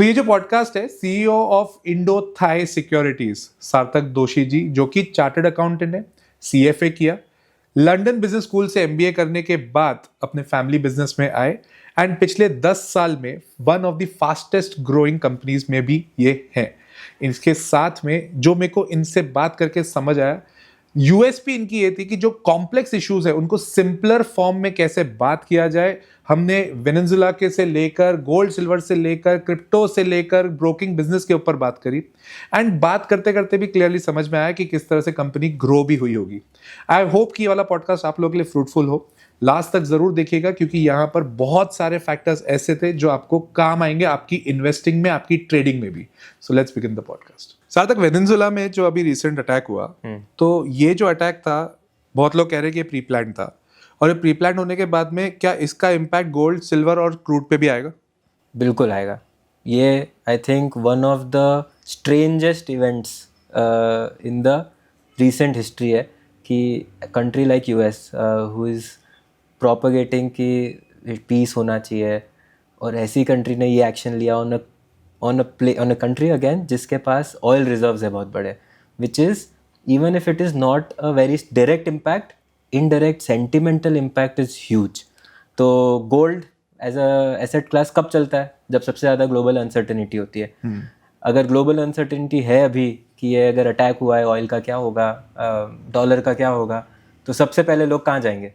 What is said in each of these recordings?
तो ये जो पॉडकास्ट है, CEO of Indo Thai securities Sarthak Doshi ji, जो कि चार्टर्ड अकाउंटेंट है, सीएफए किया, लंदन बिजनेस स्कूल से एमबीए करने के बाद अपने फैमिली बिजनेस में आए एंड पिछले 10 साल में one of the fastest growing companies में भी ये हैं। इसके साथ में जो मेरे को इनसे बात करके समझ आया, यूएसपी इनकी ये थी कि जो कॉम्प्लेक्स इश्यूज है उनको सिंपलर फॉर्म में कैसे बात किया जाए। हमने वेनेजुला के से लेकर गोल्ड सिल्वर से लेकर क्रिप्टो से लेकर ब्रोकिंग बिजनेस के ऊपर बात करी एंड बात करते करते भी क्लियरली समझ में आया कि किस तरह से कंपनी ग्रो भी हुई होगी। आई होप कि ये वाला पॉडकास्ट आप लोगों के लिए फ्रूटफुल हो। लास्ट तक जरूर देखिएगा क्योंकि यहाँ पर बहुत सारे फैक्टर्स ऐसे थे जो आपको काम आएंगे आपकी इन्वेस्टिंग में, आपकी ट्रेडिंग में भी। So let's begin the podcast. सार्थक, वेनेजुला में जो अभी रिसेंट अटैक हुआ, तो ये जो अटैक था, बहुत लोग कह रहे हैं कि ये प्री प्लान था, और ये प्री प्लान होने के बाद में क्या इसका इम्पैक्ट गोल्ड, सिल्वर और क्रूड पे भी आएगा? बिल्कुल आएगा। ये I think one of the strangest events in the recent history है कि country like US who is propagating कि पीस होना चाहिए, और ऐसी कंट्री ने ये एक्शन लिया ऑन अ कंट्री अगेन जिसके पास ऑयल रिजर्व्स है बहुत बड़े, which is even if it is not a very direct impact, indirect sentimental impact is huge. तो gold as a asset class कब चलता है? जब सबसे ज़्यादा ग्लोबल अनसर्टेनिटी होती है। अगर ग्लोबल अनसर्टेनिटी है अभी कि ये अगर अटैक हुआ है, ऑयल का क्या होगा, डॉलर का क्या होगा, तो सबसे पहले लोग कहाँ जाएंगे?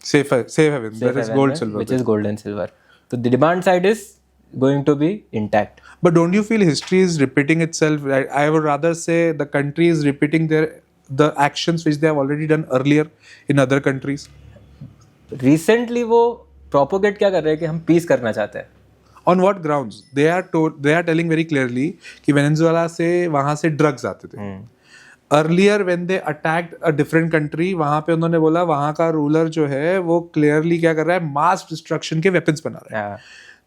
Safe haven, that is gold, silver, which is gold and silver. So the demand side is going to be intact. But don't you feel history is repeating itself? I would rather say the country is repeating the actions which they have already done earlier in other countries. Recently वो propagate क्या कर रहे हैं कि हम peace करना चाहते हैं। On what grounds? They are telling very clearly कि वेनेजुएला से वहाँ से drugs आते थे। Earlier when they attacked a different country, वहां पे उन्होंने बोला वहां का रूलर जो है वो क्लियरली क्या कर रहा है, मास डिस्ट्रक्शन के वेपन्स बना रहा है।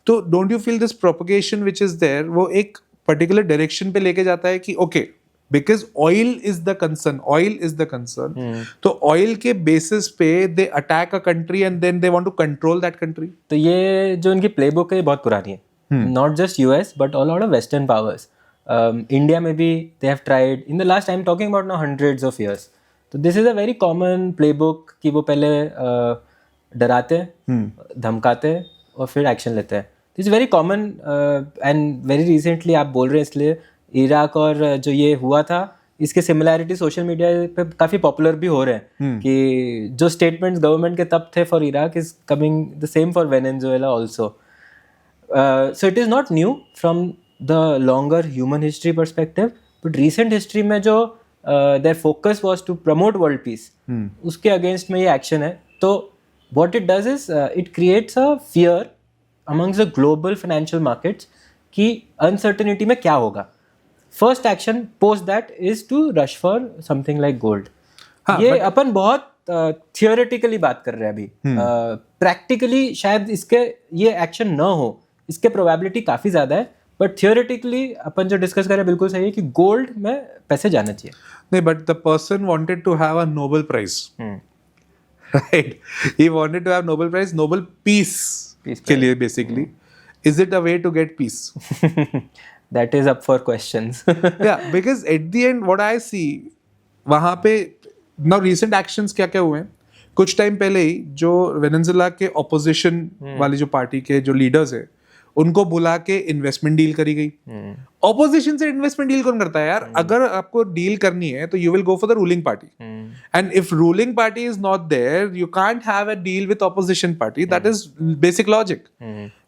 तो don't you feel this propagation which is there, वो एक पर्टिकुलर डायरेक्शन पे लेके जाता है कि okay because oil is the concern, तो ऑयल के बेसिस पे they attack a country and then they want to control that country. तो ये जो इनकी प्लेबुक है ये बहुत पुरानी है, not just US but all out of western powers. India maybe they have tried in the last, I'm talking about now hundreds of years. So this is a very common playbook कि वो पहले डराते धमकाते और फिर action लेते हैं। This is very common and very recently आप बोल रहे हैं इसलिए इराक और जो ये हुआ था इसके सिमिलैरिटी सोशल मीडिया पे काफ़ी पॉपुलर भी हो रहे हैं कि जो स्टेटमेंट्स गवर्नमेंट के तब थे for Iraq is coming the same for Venezuela also. So it is not new from the longer human history perspective, but recent history में जो their focus was to promote world peace, उसके against में ये action है। तो what it does is it creates a fear amongst the global financial markets कि uncertainty में क्या होगा। First action post that is to rush for something like gold। ये अपन बहुत theoretically बात कर रहे हैं अभी, practically शायद इसके ये action ना हो, इसके probability काफ़ी ज़्यादा है, बट थियोरेटिकली अपन जो डिस्कस कर रहे हैं बिल्कुल सही है कि गोल्ड में पैसे जाने चाहिए। नहीं, but the person wanted to have a Nobel prize, right? He wanted to have Nobel prize, Nobel peace के लिए basically. Is it a way to get peace? That is up for questions. या because at the end what I see वहां पे now recent actions क्या क्या हुए हैं, कुछ टाइम पहले ही जो वेनेजुएला के ऑपोजिशन वाली जो पार्टी के जो लीडर्स है उनको बुला के इन्वेस्टमेंट डील करी गई। ऑपोजिशन से इन्वेस्टमेंट डील कौन करता है यार? अगर आपको डील करनी है तो you will go for the ruling party, and if ruling party is not there you can't have a deal with opposition party. That is basic logic.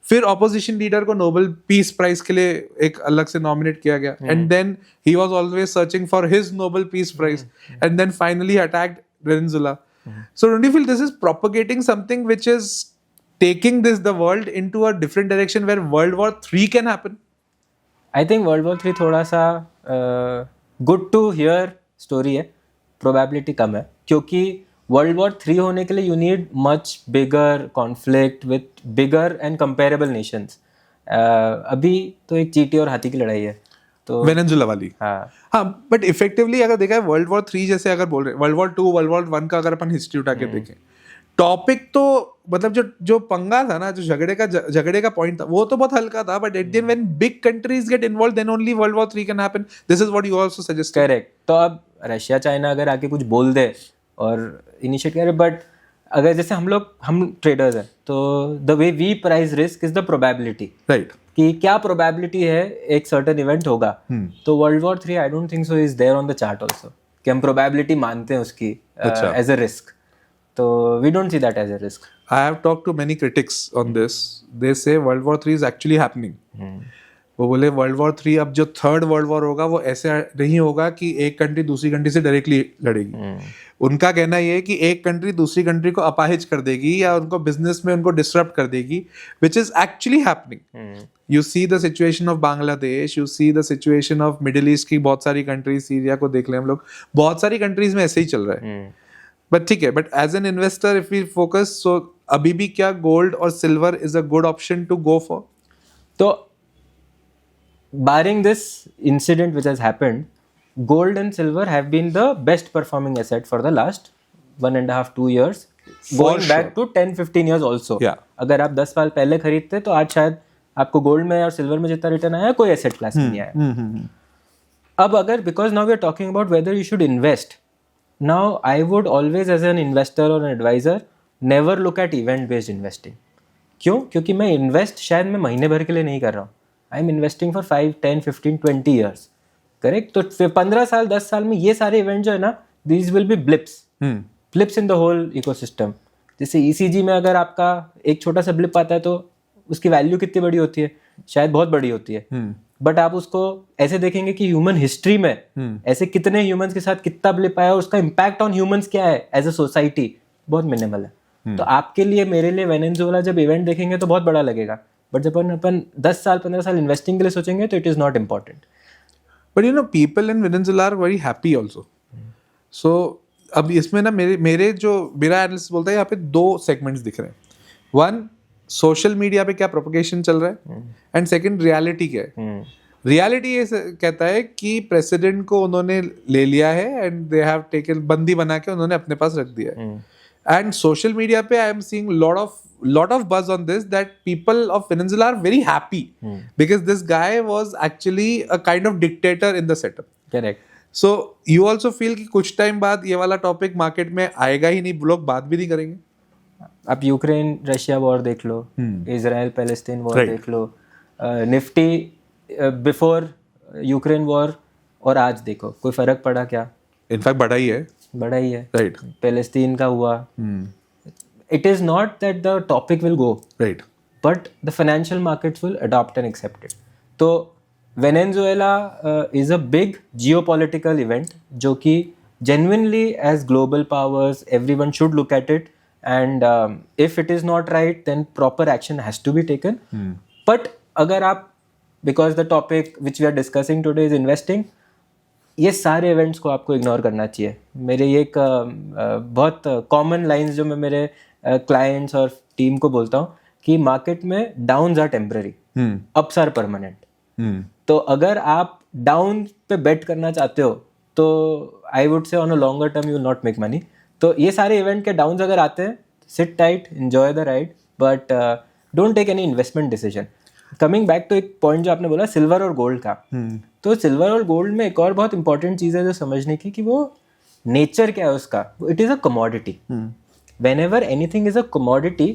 फिर ऑपोजिशन लीडर को नोबेल पीस प्राइज के लिए एक अलग से nominate किया गया, and then he was always searching for his Nobel peace prize, and then finally attacked Venezuela. So don't you feel this is propagating something which is taking the world into a different direction where World War III can happen? I think World War III थोड़ा सा good to hear story है, probability कम है, क्योंकि World War III होने के लिए you need much bigger conflict with bigger and comparable nations. अभी तो एक चींटी और हाथी की लड़ाई है, तो वेनेजुएला वाली। हाँ, बट इफेक्टिवली अगर देखा है World War III जैसे अगर बोल रहे हैं, World War II, World War I का अगर अपन हिस्ट्री उठा के देखें, टॉपिक तो मतलब जो पंगा था ना, जो झगड़े का पॉइंट था, वो तो बहुत हल्का था, but at the end when big countries get involve then only world war 3 can happen. This is what you also suggest. Correct. तो अब रशिया चाइना अगर आके कुछ बोल दे और इनिशिएट करे, बट अगर जैसे हम ट्रेडर्स हैं, तो the way we price risk is the probability. Right. कि क्या प्रोबेबिलिटी है एक सर्टेन इवेंट होगा. तो world war 3 I don't think so is there on the chart also, कि हम प्रोबेबिलिटी मानते हैं उसकी एज अ रिस्क. तो we don't see that as a risk. I have talked to many critics on this. They say World War 3 is actually happening. वो बोले world war 3 अब जो थर्ड वर्ल्ड वॉर होगा वो ऐसे नहीं होगा कि एक कंट्री दूसरी कंट्री से डायरेक्टली लड़ेगी. उनका कहना ये है कि एक कंट्री दूसरी कंट्री को अपाहिज कर देगी या उनको बिजनेस में उनको डिसरप्ट कर देगी, which is actually happening. You see the situation of Bangladesh, you see the situation of middle east की बहुत सारी कंट्रीज, सीरिया को देख लें हम लोग, बहुत सारी कंट्रीज में ऐसे ही चल रहा है. बट ठीक है, but as an investor if we focus, so अभी भी क्या गोल्ड और silver is a good option to go for? तो barring this incident which has happened, gold and silver have been the best performing asset for the last 1.5-2 years, going back to 10-15 years also. Yeah. अगर आप 10 साल पहले खरीदते तो आज शायद आपको गोल्ड में और सिल्वर में जितना रिटर्न आया कोई एसेट क्लास में नहीं आया. अब अगर because now we are talking about whether you should invest, now I would always as an investor और an advisor never look at event based investing. क्यों? क्योंकि मैं इन्वेस्ट शायद मैं महीने भर के लिए नहीं कर रहा हूँ. I am investing for 5, 10, 15, 20 years. Correct. तो फिर 15 साल 10 साल में ये सारे इवेंट जो है ना, these will be blips in the whole ecosystem. जैसे ECG में अगर आपका एक छोटा सा ब्लिप आता है तो उसकी वैल्यू कितनी बड़ी होती है? शायद बहुत बड़ी होती है. बट आप उसको ऐसे देखेंगे कि ह्यूमन हिस्ट्री में ऐसे कितने ह्यूमंस के साथ कितना ब्लिप आया और उसका इम्पैक्ट ऑन ह्यूमंस क्या है एज अ सोसाइटी, बहुत मिनिमल है. तो आपके लिए मेरे लिए वेनेजुएला जब इवेंट देखेंगे तो बहुत बड़ा लगेगा, बट जब अपन 10 साल 15 साल इन्वेस्टिंग के लिए सोचेंगे तो it is not important. But you know people in Venezuela are very happy also. So अब इसमें ना मेरा एनालिसिस बोलता है यहाँ पे 2 सेगमेंट्स दिख रहे हैं. वन, सोशल मीडिया पे क्या प्रोपगेशन चल रहा है, एंड सेकंड रियलिटी क्या है. रियलिटी ये कहता है कि प्रेसिडेंट को उन्होंने ले लिया है एंड दे हैव टेकन, बंदी बना के उन्होंने अपने पास रख दिया है. एंड सोशल मीडिया पे I am seeing lot of buzz on this, that people of Venezuela are very happy because this guy was actually a kind of dictator in the setup. Correct. So you also feel कि कुछ time बाद ये वाला topic market में आएगा ही नहीं, लोग बात भी नहीं करेंगे. आप यूक्रेन रशिया वॉर देख लो, इजराइल पैलेस्टीन वॉर देख लो, निफ्टी बिफोर यूक्रेन वॉर और आज देखो, कोई फर्क पड़ा क्या? इनफैक्ट बढ़ा ही है. राइट. पैलेस्टीन का हुआ. It is not that the topic will go, right, but the financial markets will adopt and accept it. So Venezuela is a big geopolitical event जो कि genuinely as global powers everyone should look at it, and if it is not right then proper action has to be taken. But अगर आप, because the topic which we are discussing today is investing, ये सारे events को आपको ignore करना चाहिए. मेरे ये एक बहुत कॉमन लाइंस जो मैं मेरे क्लाइंट्स और टीम को बोलता हूँ कि मार्केट में downs are temporary, ups are permanent. तो अगर आप डाउन पे बेट करना चाहते हो तो I would say on a longer term you will not make money. तो ये सारे इवेंट के डाउन्स अगर आते हैं, sit tight, enjoy the ride, but don't take any investment decision. Coming back to एक पॉइंट जो आपने बोला सिल्वर और गोल्ड का, तो सिल्वर और गोल्ड में एक और बहुत इंपॉर्टेंट चीज़ है जो समझने की, कि वो नेचर क्या है उसका. It is a commodity. Whenever anything is a commodity,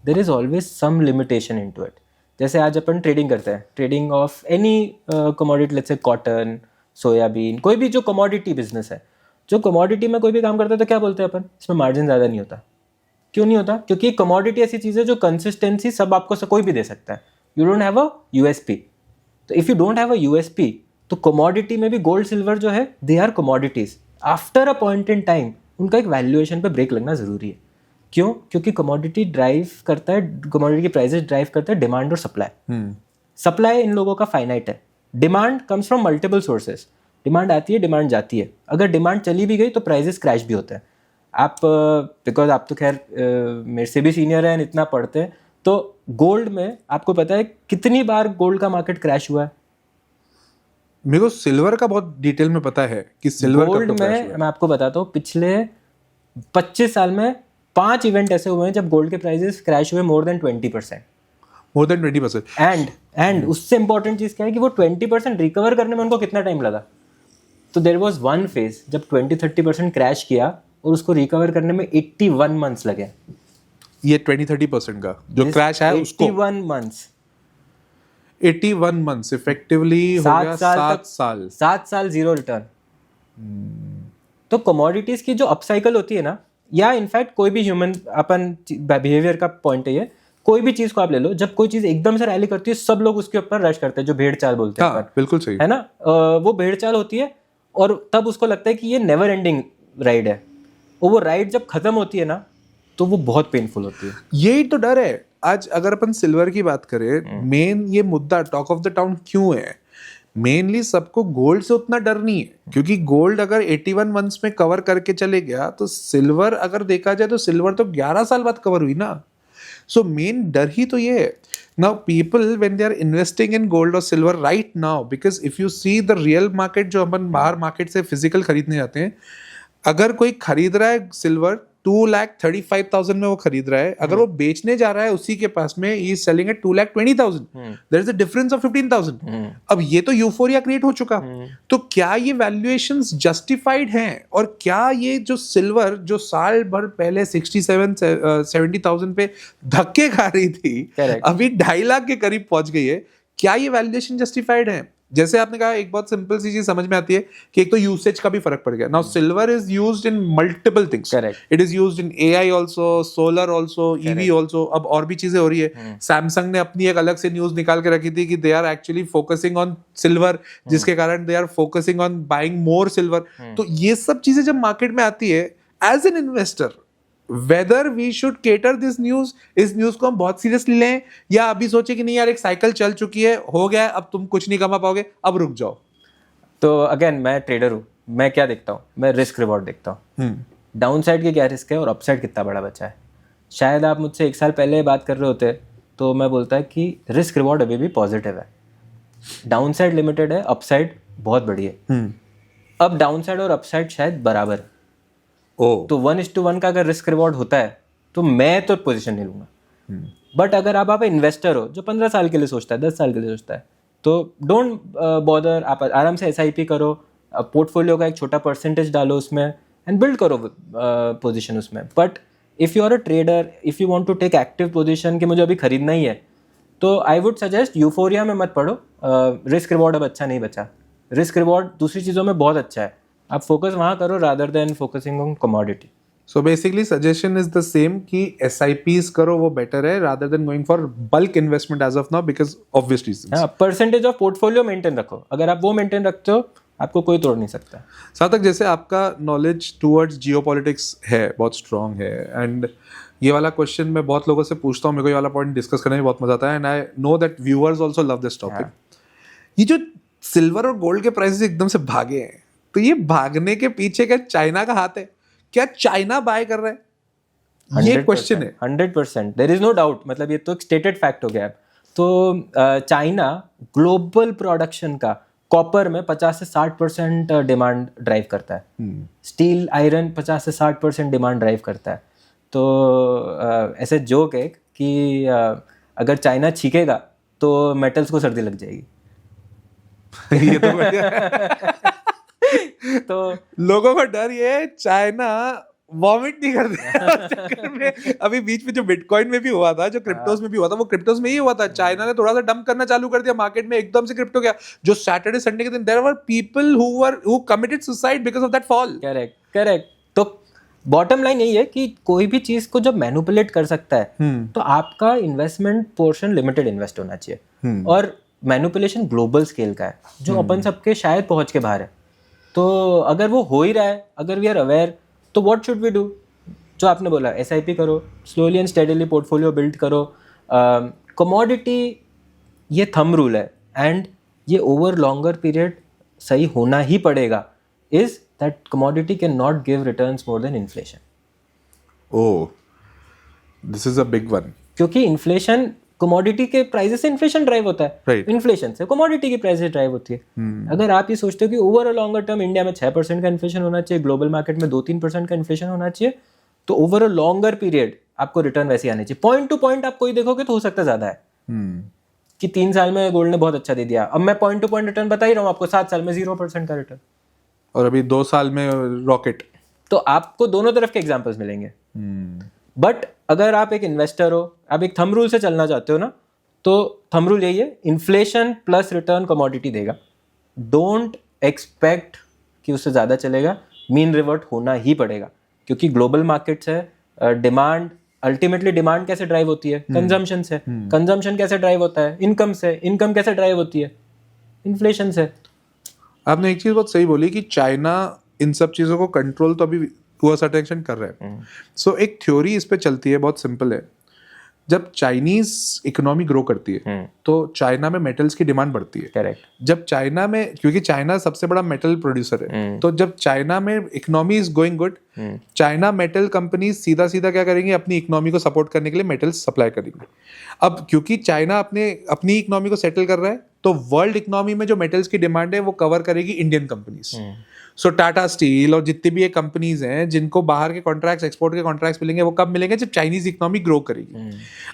there is always some limitation into it. जैसे आज अपन ट्रेडिंग करते हैं, trading of any commodity, let's say cotton, soybean, कोई भी जो कमोडिटी बिजनेस है, जो कमोडिटी में कोई भी काम करता है तो क्या बोलते हैं अपन, इसमें मार्जिन ज़्यादा नहीं होता. क्यों नहीं होता? क्योंकि कमोडिटी ऐसी चीज़ है जो कंसिस्टेंसी सब आपको से कोई भी दे सकता है. You don't have a USP. तो if you don't have a USP, तो कमोडिटी में भी गोल्ड सिल्वर जो है, they are commodities. After a point in time उनका एक वैल्यूएशन पे ब्रेक लगना ज़रूरी है. क्यों? क्योंकि कमोडिटी ड्राइव करता है, कमोडिटी की प्राइसेस ड्राइव करता है डिमांड और सप्लाई. सप्लाई इन लोगों का फाइनाइट है, demand comes from multiple sources. Demand आती है, डिमांड जाती है. अगर डिमांड चली भी गई तो प्राइसेस क्रैश भी होते हैं. आप बिकॉज आप तो खैर मेरे से भी सीनियर हैं, इतना पढ़ते हैं, तो गोल्ड में आपको पता है कितनी बार गोल्ड का मार्केट क्रैश हुआ है? मेरे को सिल्वर का बहुत डिटेल में पता है कि सिल्वर गोल्ड में मैं आपको बताता हूँ, पिछले 25 साल में 5 इवेंट ऐसे हुए हैं जब गोल्ड के प्राइसेस क्रैश हुए more than 20%. More than 20%. And उससे इंपॉर्टेंट चीज क्या है कि वो 20% रिकवर करने में उनको कितना टाइम लगा. तो देयर वाज वन फेज जब 20-30% क्रैश किया और उसको रिकवर करने में 81 मंथ्स लगे. ये 20-30% का जो क्रैश है उसको 81 मंथ्स 81 months इफेक्टिवली हो गया 7 साल जीरो रिटर्न. तो कमोडिटीज की जो अपसाइकल होती है ना, या इनफैक्ट कोई भी ह्यूमन अपन बिहेवियर का पॉइंट है ये, कोई भी चीज को आप ले लो, जब कोई चीज एकदम से रैली करती है सब लोग उसके ऊपर रश करते हैं, जो भेड़ चाल बोलते हैं. बिल्कुल सही है ना. वो भेड़ चाल होती है और तब उसको लगता है कि ये नेवर एंडिंग राइड है, और वो राइड जब खत्म होती है ना तो वो बहुत पेनफुल होती है. यही तो डर है. आज अगर अपन सिल्वर की बात करें, मेन ये मुद्दा टॉक ऑफ द टाउन क्यों है, मेनली सबको गोल्ड से उतना डर नहीं है, क्योंकि गोल्ड अगर 81 मंथ्स में कवर करके चले गया तो सिल्वर अगर देखा जाए तो सिल्वर तो 11 साल बाद कवर हुई ना. सो मेन डर ही तो ये है. Now people when they are investing in gold और silver right now, because if you see the real market, जो अपन बाहर मार्केट से फिजिकल खरीदने जाते हैं, अगर कोई खरीद रहा है सिल्वर 2,35,000 में वो खरीद रहा है, अगर वो बेचने जा रहा है उसी के पास में ही is selling at 2,20,000. There is a difference of 15,000. अब ये तो यूफोरिया क्रिएट हो चुका. तो क्या ये वैल्यूएशंस जस्टिफाइड हैं, और क्या ये जो सिल्वर जो साल भर पहले 67-70,000 पे धक्के खा रही थी, अभी 2.5 लाख के करीब पहुंच गई है, क्या ये वैल्यूएशन जस्टिफाइड है? जैसे आपने कहा, एक बहुत सिंपल सी चीज समझ में आती है कि एक तो यूसेज का भी फर्क पड़ गया. Now silver is used in multiple things. It is used in AI also, solar also, EV also. अब और भी चीजें हो रही है. सैमसंग ने अपनी एक अलग से न्यूज निकाल के रखी थी कि they are actually focusing on silver, जिसके कारण they are focusing on buying more silver. तो ये सब चीजें जब मार्केट में आती है, as an investor whether we should cater this news, इस न्यूज को हम बहुत सीरियसली लें, या अभी सोचे कि नहीं यार एक साइकिल चल चुकी है, हो गया है, अब तुम कुछ नहीं कमा पाओगे, अब रुक जाओ. तो अगेन मैं ट्रेडर हूँ, मैं क्या देखता हूँ, मैं रिस्क रिवॉर्ड देखता हूँ. डाउन साइड की क्या रिस्क है और अपसाइड कितना बड़ा बचा है. शायद आप मुझसे 1 साल पहले बात कर रहे होते तो मैं बोलता है कि रिस्क रिवॉर्ड अभी भी पॉजिटिव है. डाउन साइड लिमिटेड है, अपसाइड बहुत बड़ी है. अब डाउन साइड और अपसाइड शायद बराबर है. तो 1:1 का अगर रिस्क रिवॉर्ड होता है तो मैं तो पोजीशन नहीं लूंगा. बट अगर आप इन्वेस्टर हो जो 15 साल के लिए सोचता है, 10 साल के लिए सोचता है, तो डोंट बॉदर. आप आराम से SIP करो, पोर्टफोलियो का एक छोटा परसेंटेज डालो उसमें एंड बिल्ड करो पोजीशन उसमें. But if you are a trader, if you want to take active position कि मुझे अभी खरीदना ही है, तो आई वुड सजेस्ट यूफोरिया में मत पढ़ो. रिस्क रिवॉर्ड अब अच्छा नहीं बचा. रिस्क रिवॉर्ड दूसरी चीज़ों में बहुत अच्छा है, आप फोकस वहाँ करो rather than focusing on commodity. So basically suggestion is the same कि SIPs करो, वो बेटर है rather than going for bulk investment as of now, because obvious reasons. हाँ, परसेंटेज ऑफ पोर्टफोलियो मेंटेन रखो. अगर आप वो मेंटेन रखते हो आपको कोई तोड़ नहीं सकता. सार्थक, जैसे आपका नॉलेज टूवर्ड्स जियोपॉलिटिक्स है, बहुत स्ट्रांग है, एंड ये वाला क्वेश्चन मैं बहुत लोगों से पूछता हूँ, मेरे को ये वाला पॉइंट डिस्कस करने में बहुत मजा आता है, and I know that viewers also love this topic. ये जो सिल्वर और गोल्ड के प्राइसेस एकदम से भागे हैं, तो ये भागने के पीछे क्या चाइना का हाथ है? क्या चाइना बाय कर रहा है? ये क्वेश्चन है. 100%, देयर इज नो डाउट. मतलब ये तो एक स्टेटेड फैक्ट हो गया है. तो चाइना ग्लोबल प्रोडक्शन का कॉपर में 50 से 60% डिमांड ड्राइव करता है. स्टील आयरन 50 से 60% डिमांड ड्राइव करता है. तो ऐसे जोक है कि अगर चाइना छीकेगा तो मेटल्स को सर्दी लग जाएगी. ये तो बढ़िया. तो लोगों का डर ये है चाइना वॉमिट नहीं करते में. अभी बीच में जो बिटकॉइन में भी हुआ था, जो क्रिप्टोस में भी हुआ था, वो क्रिप्टोस में ही हुआ था. चाइना ने थोड़ा सा डंप करना चालू कर दिया मार्केट में, एकदम से क्रिप्टो गया. जो सैटरडे संडे के दिन there were people who committed suicide because of that fall. Correct. तो बॉटम लाइन यही है कि कोई भी चीज को जब मैनिपुलेट कर सकता है तो आपका इन्वेस्टमेंट पोर्शन लिमिटेड इन्वेस्ट होना चाहिए. और मैनिपुलेशन ग्लोबल स्केल का है जो अपन सबके शायद पहुंच के बाहर है. तो अगर वो हो ही रहा है, अगर वी आर अवेयर, तो व्हाट शुड वी डू? जो आपने बोला, SIP करो, slowly and steadily portfolio build करो. कमोडिटी ये थंब रूल है एंड ये ओवर लॉन्गर पीरियड सही होना ही पड़ेगा. Is that commodity can not give returns more than inflation. Oh, this is a big one. क्योंकि इन्फ्लेशन, कमोडिटी के प्राइसेस से इन्फ्लेशन ड्राइव होता है. Right. इन्फ्लेशन से कमोडिटी की प्राइसेस ड्राइव होती है. अगर आप ये सोचते हो कि over a longer term India में 6% का इन्फ्लेशन होना चाहिए, ग्लोबल मार्केट में 2-3% का इन्फ्लेशन होना चाहिए, तो ओवर अ लॉन्गर पीरियड आपको रिटर्न वैसे आनी चाहिए. पॉइंट टू पॉइंट आप कोई देखोगे तो हो सकता है ज्यादा है कि 3 साल में गोल्ड ने बहुत अच्छा दे दिया. अब मैं पॉइंट टू पॉइंट रिटर्न बता ही रहा हूँ आपको, 7 साल में 0% का रिटर्न. और अभी 2 साल में रॉकेट. तो आपको दोनों तरफ के एग्जाम्पल्स मिलेंगे. बट अगर आप एक इन्वेस्टर हो, आप एक थंब रूल से चलना चाहते हो ना, तो थंब रूल यही है, इन्फ्लेशन प्लस रिटर्न कमोडिटी देगा. डोंट एक्सपेक्ट कि उससे ज़्यादा चलेगा, मीन रिवर्ट होना ही पड़ेगा क्योंकि ग्लोबल मार्केट्स है. डिमांड, अल्टीमेटली डिमांड कैसे ड्राइव होती है? कंजम्पशन से. कंजम्पशन कैसे ड्राइव होता है? इनकम से. इनकम कैसे ड्राइव होती है? इन्फ्लेशन से. आपने एक चीज बहुत सही बोली कि चाइना इन सब चीजों को कंट्रोल तो अभी टू अ सर्टेन एक्सटेंट कर रहा है. सो एक थ्योरी इस पे चलती है, बहुत सिंपल है. जब चाइनीज इकोनॉमी ग्रो करती है तो चाइना में मेटल्स की डिमांड बढ़ती है. करेक्ट. जब चाइना में, क्योंकि चाइना सबसे बड़ा मेटल प्रोड्यूसर है, तो जब चाइना में economy is going good, China metal company सीधा सीधा क्या करेंगे, अपनी इकोनॉमी को सपोर्ट करने के लिए मेटल्स सप्लाई करेंगे. अब क्योंकि चाइना अपनी इकोनॉमी को सेटल कर रहा है, तो वर्ल्ड इकोनॉमी में जो मेटल्स की डिमांड है वो कवर करेगी इंडियन कंपनीज. सो टाटा स्टील और जितनी भी ये कंपनीज हैं जिनको बाहर के कॉन्ट्रैक्ट्स, एक्सपोर्ट के कॉन्ट्रैक्ट्स मिलेंगे, वो कब मिलेंगे? जब चाइनीज इकोनॉमी ग्रो करेगी.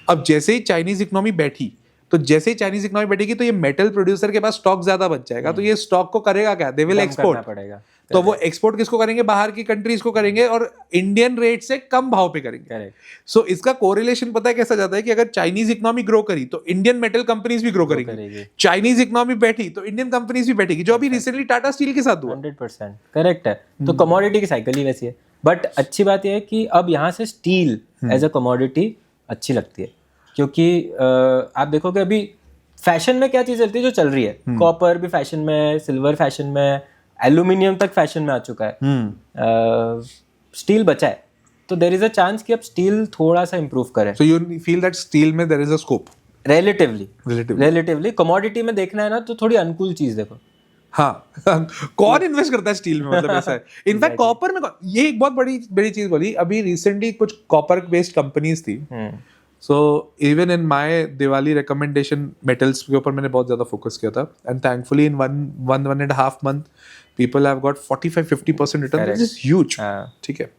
अब जैसे ही चाइनीज इकोनॉमी बैठी, तो जैसे ही चाइनीज इकोनॉमी बैठेगी तो ये मेटल प्रोड्यूसर के पास स्टॉक ज्यादा बच जाएगा. तो ये स्टॉक को करेगा क्या? They will export. पड़ेगा. तो वो एक्सपोर्ट किसको करेंगे? बाहर की कंट्रीज को करेंगे और इंडियन रेट से कम भाव पे करेंगे. करेक्ट. सो इसका कोरिलेशन पता है कैसा जाता है कि अगर चाइनीज इकोनॉमी ग्रो करी तो इंडियन मेटल कंपनीज भी ग्रो करेंगी. चाइनीज इकोनॉमी बैठी तो इंडियन कंपनीज भी बैठेगी, जो अभी रिसेंटली टाटा स्टील के साथ हुआ. 100% करेक्ट है. तो कमोडिटी की साइकिल ही वैसी है. बट अच्छी बात यह है कि अब यहाँ से स्टील एज अ कमोडिटी अच्छी लगती है क्योंकि आप देखोगे अभी फैशन में क्या चीज चलती है जो चल रही है. कॉपर भी फैशन में, सिल्वर फैशन में, एल्यूमिनियम तक फैशन में आ चुका है. स्टील बचा है, तो देयर इज अ चांस कि अब स्टील थोड़ा सा इंप्रूव करे. So you feel that steel में there is a scope relatively. Commodity में देखना है ना तो थोड़ी अनुकूल चीज देखो. हाँ. कौन इन्वेस्ट करता है स्टील में? मतलब ऐसा है. इनफैक्ट कॉपर में ये एक बहुत बड़ी चीज बोली. अभी रिसेंटली कुछ कॉपर बेस्ड कंपनीज थी. So even in my Diwali recommendation metals के ऊपर मैंने बहुत ज्यादा फोकस किया था, and thankfully in one and half month people have got 45-50% return. This is huge. ठीक है.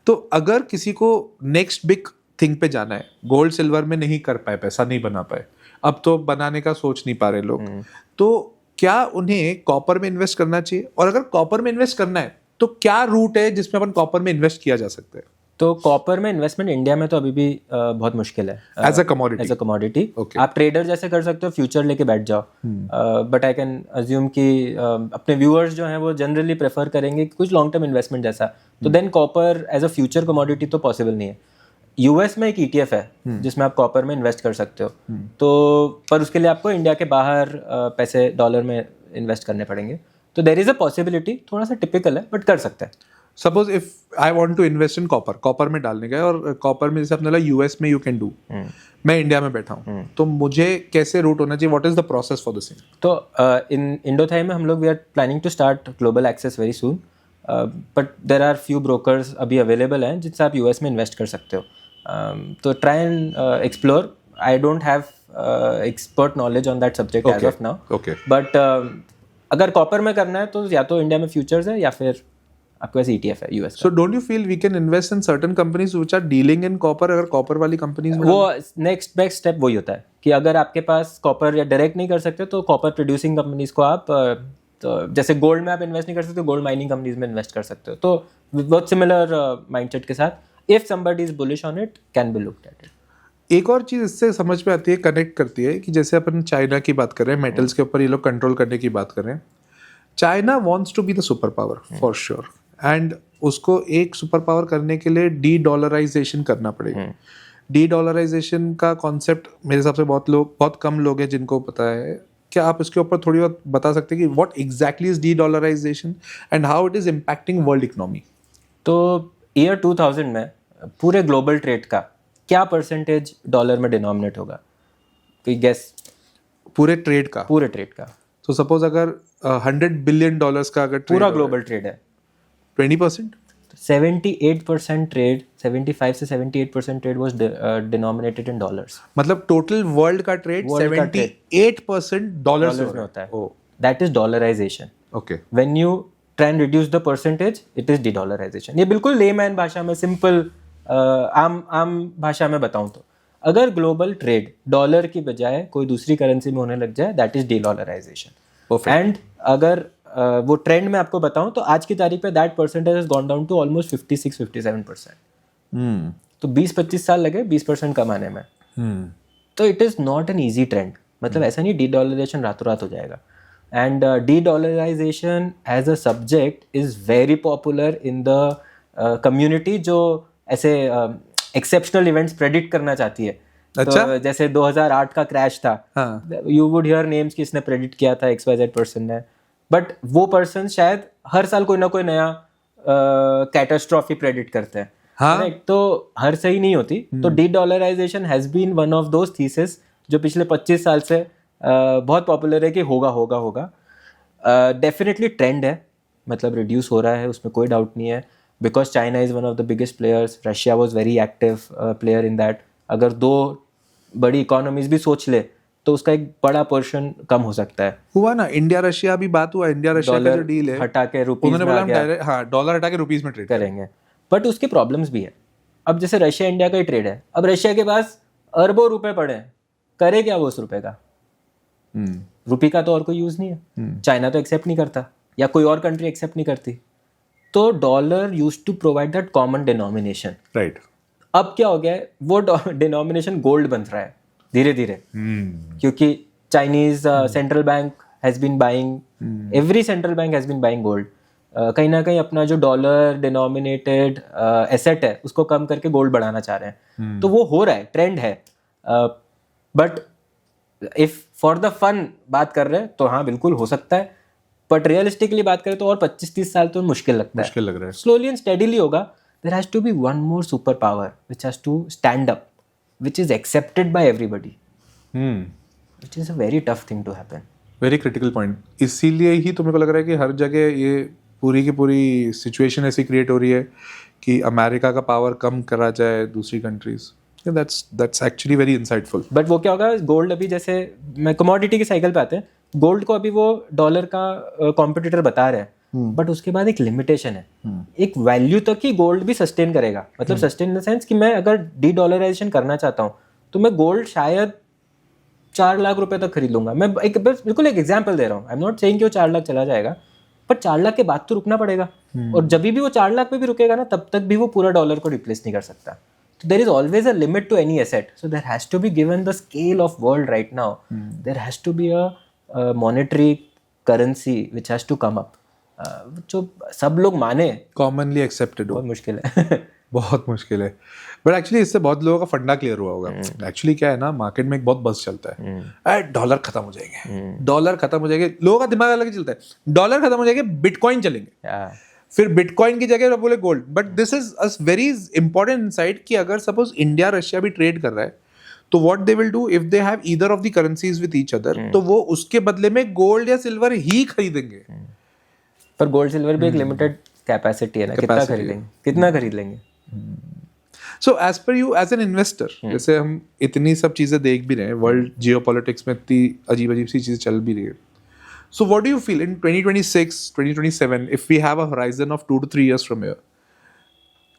तो अगर किसी को नेक्स्ट बिग थिंग पे जाना है, गोल्ड सिल्वर में नहीं कर पाए, पैसा नहीं बना पाए, अब तो बनाने का सोच नहीं पा रहे लोग, तो क्या उन्हें कॉपर में इन्वेस्ट करना चाहिए? और अगर कॉपर में इन्वेस्ट करना है तो क्या रूट है जिसमें अपन कॉपर में इन्वेस्ट किया जा सकता है? तो कॉपर में इन्वेस्टमेंट इंडिया में तो अभी भी बहुत मुश्किल है. एज अ कमोडिटी आप ट्रेडर जैसे कर सकते हो, फ्यूचर लेके बैठ जाओ. बट आई कैन अज्यूम कि अपने व्यूअर्स जो हैं वो जनरली प्रेफर करेंगे कुछ लॉन्ग टर्म इन्वेस्टमेंट जैसा. तो then copper as a future commodity तो पॉसिबल नहीं है. यूएस में एक ETF है जिसमें आप कॉपर में इन्वेस्ट कर सकते हो. तो पर उसके लिए आपको इंडिया के बाहर पैसे डॉलर में इन्वेस्ट करने पड़ेंगे. तो देयर इज अ पॉसिबिलिटी, थोड़ा सा टिपिकल है बट कर सकते हैं. Suppose if I want to invest in copper में डालने का, और कॉपर में जैसे आपने बोला यूएस में यू कैन डू, मैं इंडिया में बैठा हूँ, तो मुझे कैसे रूट होना चाहिए? What is the process for the same? तो इन इंडोथाई में हम लोग we are planning to start global access very soon. But there are few brokers अभी अवेलेबल हैं जिनसे आप यूएस में इन्वेस्ट कर सकते हो. तो try and explore. I don't have expert knowledge on that subject as of now. But अगर कॉपर में करना है तो या तो इंडिया में फ्यूचर्स है या फिर आपके पास ETF है US. So don't you feel we can invest in certain companies which are dealing in copper? अगर कॉपर वाली कंपनीज में, वो नेक्स्ट बेस्ट स्टेप वही होता है कि अगर आपके पास कॉपर या डायरेक्ट नहीं कर सकते तो कॉपर प्रोड्यूसिंग कंपनीज को आप तो जैसे गोल्ड में आप इन्वेस्ट नहीं कर सकते, गोल्ड माइनिंग कंपनीज में इन्वेस्ट कर सकते हो. तो बहुत सिमिलर माइंडसेट के साथ if somebody is bullish on it can be looked at it. एक और चीज इससे समझ में आती है, कनेक्ट करती है, कि जैसे अपन चाइना की बात कर रहे हैं, मेटल्स के ऊपर ये लोग कंट्रोल करने की बात कर रहे हैं. China wants to be the super power for sure, and उसको एक सुपर पावर करने के लिए डी-डॉलराइजेशन करना पड़ेगा. डी-डॉलराइजेशन का कॉन्सेप्ट मेरे हिसाब से बहुत कम लोग हैं जिनको पता है. क्या आप इसके ऊपर थोड़ी बहुत बता सकते हैं कि what exactly is D-dollarisation and how it is impacting world economy? तो ईयर 2000 में पूरे ग्लोबल ट्रेड का क्या परसेंटेज डॉलर में डिनोमिनेट होगा? कोई गेस? पूरे ट्रेड का? पूरे ट्रेड का. तो सपोज अगर $100 बिलियन का अगर पूरा ग्लोबल ट्रेड है, 20%? 78% ट्रेड, 75 से 78% trade was denominated in dollars. मतलब टोटल वर्ल्ड का ट्रेड 78% डॉलर्स में होता है. That is dollarization. Okay. When you try and reduce the percentage, it is de-dollarization. ये बिल्कुल लेमैन भाषा में सिंपल आम भाषा में बताऊं तो अगर ग्लोबल ट्रेड डॉलर की बजाय कोई दूसरी करेंसी में होने लग जाए, दैट इज डीडॉलराइजेशन. एंड अगर वो ट्रेंड में आपको बताऊं तो आज की तारीख पे that percentage has gone down to almost 56-57%. तो 20-25 साल लगे 20% कम आने में. तो it is not an easy trend. मतलब ऐसा नहीं डीडॉलराइजेशन रातों रात हो जाएगा. And dedollarization as a subject is very popular in the community जो ऐसे एक्सेप्शनल इवेंट्स प्रेडिक्ट करना चाहती है. अच्छा? तो जैसे 2008 का क्रैश था, यू वुड हियर नेम्स कि इसने प्रेडिक्ट किया था XYZ पर्सन ने. बट वो पर्सन शायद हर साल कोई ना कोई नया कैटास्ट्रॉफी प्रेडिक्ट करते हैं. Correct? तो हर सही नहीं होती. तो dedollarization has been one of those thesis जो पिछले 25 साल से बहुत पॉपुलर है कि होगा होगा होगा. डेफिनेटली ट्रेंड है, मतलब रिड्यूस हो रहा है, उसमें कोई डाउट नहीं है. Because China is one of the biggest players, Russia was very active player in that. अगर दो बड़ी इकोनॉमीज भी सोच ले तो उसका एक बड़ा पोर्शन कम हो सकता है. हुआ ना, इंडिया रशिया भी बात हुआ. इंडिया रशिया का जो डील है हटा के रुपीज उन्होंने बोला हम डायरेक्ट डॉलर हटा के रुपीज में ट्रेड करेंगे. बट उसके प्रॉब्लम्स भी है. अब जैसे रशिया इंडिया का ही ट्रेड है, अब रशिया के पास अरबों रुपए पड़े हैं, करे क्या वो उस रुपए का? रुपये का तो और कोई यूज नहीं है. चाइना तो एक्सेप्ट नहीं करता या कोई और कंट्री एक्सेप्ट नहीं करती. तो dollar used to provide that common denomination. Right. अब क्या हो गया है, वो डिनोमिनेशन गोल्ड बन रहा है धीरे धीरे. क्योंकि Chinese central bank has been buying, every central bank has been buying gold. कहीं ना कहीं अपना जो डॉलर डिनोमिनेटेड एसेट है उसको कम करके गोल्ड बढ़ाना चाह रहे हैं. तो वो हो रहा है, ट्रेंड है. But if for the fun बात कर रहे हैं तो हाँ बिल्कुल हो सकता है. बट रियलिस्टिकली बात करें तो और 25-30 साल तो मुश्किल लगता है. मुश्किल लग रहा है. स्लोली एंड स्टेडीली होगा. There has to be one more super power which has to stand up, which is accepted by everybody, which is a very tough thing to happen. Very critical point. इसीलिए ही तो मेरे को लग रहा है कि हर जगह ये पूरी की पूरी सिचुएशन ऐसी क्रिएट हो रही है कि अमेरिका का पावर कम करा जाए दूसरी countries. That's actually very insightful. But वो क्या होगा, गोल्ड अभी जैसे मैं कमोडिटी के साइकिल पे आते हैं, गोल्ड को अभी वो डॉलर का कॉम्पिटिटर बता रहे हैं. बट उसके बाद एक लिमिटेशन है. एक वैल्यू तक ही गोल्ड भी सस्टेन करेगा. मतलब सस्टेन इन द सेंस कि मैं अगर डी डॉलराइजेशन करना चाहता हूँ तो मैं गोल्ड शायद 4 लाख रुपए तक खरीद लूंगा. मैं बिल्कुल एक एग्जाम्पल दे रहा हूँ. आई एम नॉट सेइंग कि वो 4 लाख चला जाएगा, पर 4 लाख के बाद तो रुकना पड़ेगा. और जब भी वो 4 लाख पे भी रुकेगा ना, तब तक भी वो पूरा डॉलर को रिप्लेस नहीं कर सकता. So there is always a limit to any asset. So there has to be, given the scale of world right now, there has to be a monetary currency which has to come up. जो सब लोग माने, commonly accepted हो. बहुत मुश्किल है. बहुत मुश्किल है. बट एक्चुअली इससे बहुत लोगों का फंडा क्लियर हुआ होगा. एक्चुअली क्या है ना, मार्केट में एक बहुत बस चलता है, डॉलर खत्म हो जाएंगे, डॉलर खत्म हो जाएंगे. लोगों का दिमाग अलग ही चलता है. डॉलर खत्म हो जाएंगे, बिटकॉइन चलेंगे, फिर बिटकॉइन की जगह बोले gold. But this is a very important insight कि अगर सपोज इंडिया रशिया भी ट्रेड कर रहा है तो what they will do if they have either of the currencies with each other, तो वो उसके बदले में गोल्ड या सिल्वर ही खरीदेंगे. पर गोल्ड सिल्वर भी एक लिमिटेड कैपेसिटी है ना, कितना खरीदेंगे, कितना खरीद लेंगे. So as per you as an investor, जैसे हम इतनी सब चीजें देख भी रहे हैं, वर्ल्ड जियोपॉलिटिक्स में इतनी अजीब अजीब सी चीजें चल भी रही है. So what do you feel in 2026, 2027, if we have a horizon of 2 to 3 years from here,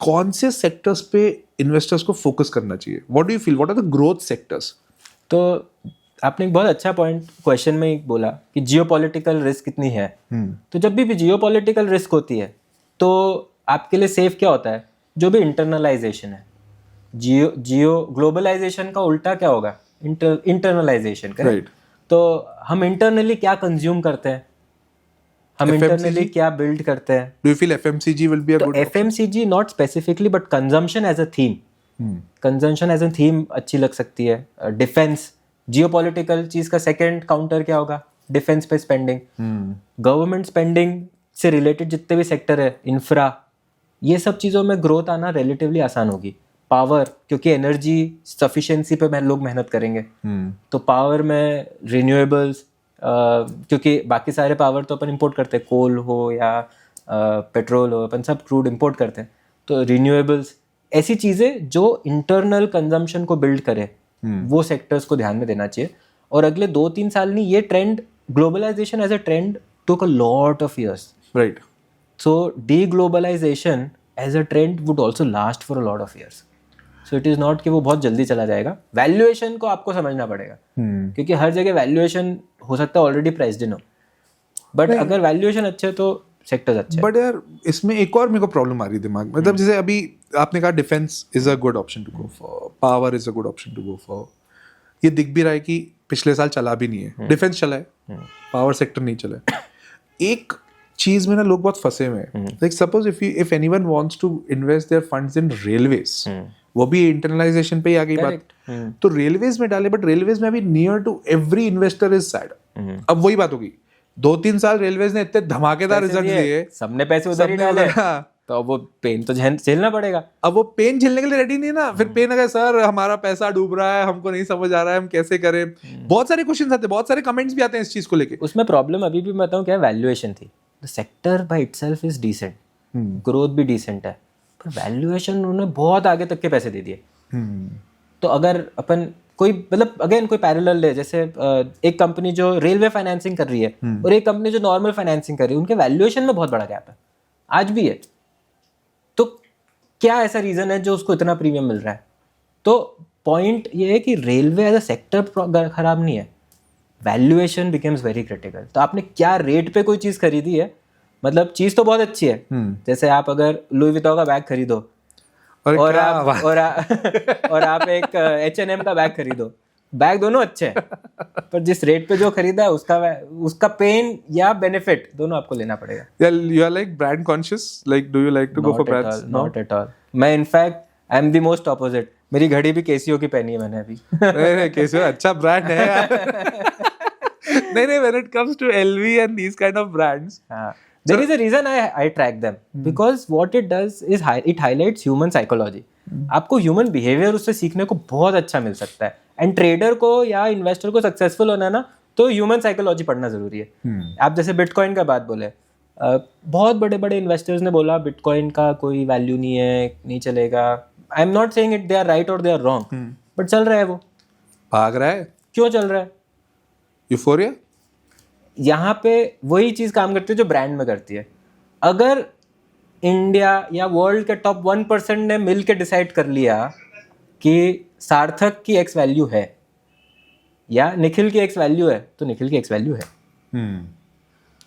कौन से सेक्टर्स पे इन्वेस्टर्स को फोकस करना चाहिए? What do you feel? What are the growth sectors? तो आपने एक बहुत अच्छा पॉइंट क्वेश्चन में ही बोला कि जियोपॉलिटिकल रिस्क कितनी है. तो जब भी जियोपॉलिटिकल रिस्क होती है तो आपके लिए सेफ क्या होता है? जो भी इंटरनलाइजेशन है. जियो ग्लोबलाइजेशन का उल्टा क्या होगा? इंटरनलाइजेशन. करेक्ट. तो हम इंटरनली क्या कंज्यूम करते हैं, हम इंटरनली क्या बिल्ड करते हैं. Do you feel FMCG will be a good? FMCG not specifically but consumption as a theme. Consumption as a theme अच्छी लग सकती है. डिफेंस, जियोपॉलिटिकल चीज का सेकंड काउंटर क्या होगा? डिफेंस पे स्पेंडिंग. गवर्नमेंट स्पेंडिंग से रिलेटेड जितने भी सेक्टर है, इंफ्रा, ये सब चीज़ों में ग्रोथ आना रिलेटिवली आसान होगी. पावर, क्योंकि एनर्जी सफिशिएंसी पे लोग मेहनत करेंगे, तो पावर में रिन्यूएबल्स, क्योंकि बाकी सारे पावर तो अपन इंपोर्ट करते हैं, कोल हो या पेट्रोल हो, अपन सब क्रूड इंपोर्ट करते हैं. तो रिन्यूएबल्स, ऐसी चीज़ें जो इंटरनल कंजम्पशन को बिल्ड करे, वो सेक्टर्स को ध्यान में देना चाहिए. और अगले 2-3 साल नहीं, ये trend globalization as a trend took a lot of years. Right. So deglobalization as a trend would also last for a lot of years. So it is not कि वो बहुत जल्दी चला जाएगा. Valuation को आपको समझना पड़ेगा, क्योंकि हर जगह valuation हो सकता है already priced in हो, but अगर valuation अच्छे तो सेक्टर्स अच्छे. बट यार इसमें एक और मेरे को प्रॉब्लम आ रही है दिमाग में. मतलब जैसे अभी आपने कहा defence is a good option to go for, power is a good option to go for. ये दिख भी रहा है कि पिछले साल चला भी नहीं है. डिफेंस चला है, पावर सेक्टर नहीं चला है. एक चीज में ना लोग बहुत फंसे हुए हैं. Like suppose if anyone wants to invest their funds in railways, वो भी इंटरनलाइजेशन पे ही आ गई बात, तो रेलवेज में डाले. बट रेलवेज में अभी near to every investor is sad. अब वही बात होगी, 2-3 साल रेलवेज ने इतने धमाकेदार रिजल्ट दिए, सबने पैसे उधर ही डाले, तो अब वो पेन तो झेलना पड़ेगा. अब वो पेन झेलने के लिए रेडी नहीं है ना. फिर पेन अगर सर हमारा पैसा डूब रहा है, हमको नहीं समझ आ रहा है, हम कैसे करें. बहुत सारे क्वेश्चंस आते हैं, बहुत सारे कमेंट्स भी आते हैं इस चीज को लेके. उसमें प्रॉब्लम अभी भी मैं बताऊं क्या, वैल्यूएशन थी. The sector by itself is decent, growth भी डिसेंट है, पर वैल्यूएशन उन्होंने बहुत आगे तक के पैसे दे दिए. तो अगर अपन कोई मतलब अगेन कोई पैरेलल ले, जैसे एक कंपनी जो रेलवे फाइनेंसिंग कर रही है और एक कंपनी जो नॉर्मल फाइनेंसिंग कर रही है, उनके वैल्यूएशन में बहुत बड़ा गैप है, आज भी है. तो क्या ऐसा रीजन है जो उसको इतना प्रीमियम मिल रहा है? तो पॉइंट ये है कि रेलवे एज अ सेक्टर खराब नहीं है, वैल्यूएशन बिकम्स वेरी क्रिटिकल. तो आपने क्या रेट पे कोई चीज़ खरीदी है, मतलब चीज़ तो बहुत अच्छी है. जैसे आप अगर लुई विटॉन का बैग खरीदो और आप एक H&M का बैग खरीदो, बैग दोनों अच्छे हैं, पर जिस रेट पे जो खरीदा है उसका पेन या बेनिफिट दोनों आपको लेना पड़ेगा. You are like brand conscious, like do you like to go for brands? Not at all. मैं in fact I am the most opposite. मेरी घड़ी भी केसीओ की पहनी है मैंने अभी. नहीं केसीओ अच्छा ब्रांड है यार. नहीं when it comes to LV and these kind of brands, there is a reason I track them, because what it does is it highlights human psychology. आपको ह्यूमन बिहेवियर उससे सीखने को बहुत अच्छा मिल सकता है. एंड ट्रेडर को या इन्वेस्टर को सक्सेसफुल होना है ना, तो ह्यूमन साइकोलॉजी पढ़ना जरूरी है. आप जैसे बिटकॉइन का बात बोले, बहुत बड़े बड़े इन्वेस्टर्स ने बोला बिटकॉइन का कोई वैल्यू नहीं है, नहीं चलेगा. I am not saying it they are right और दे आर रॉन्ग, बट चल रहा है, वो भाग रहा है. क्यों चल रहा है? यूफोरिया. यहाँ पे वही चीज काम करती है जो ब्रांड में करती है. अगर इंडिया या वर्ल्ड के टॉप 1% ने मिल के डिसाइड कर लिया कि सार्थक की एक्स वैल्यू है या निखिल की एक्स वैल्यू है, तो निखिल की एक्स वैल्यू है.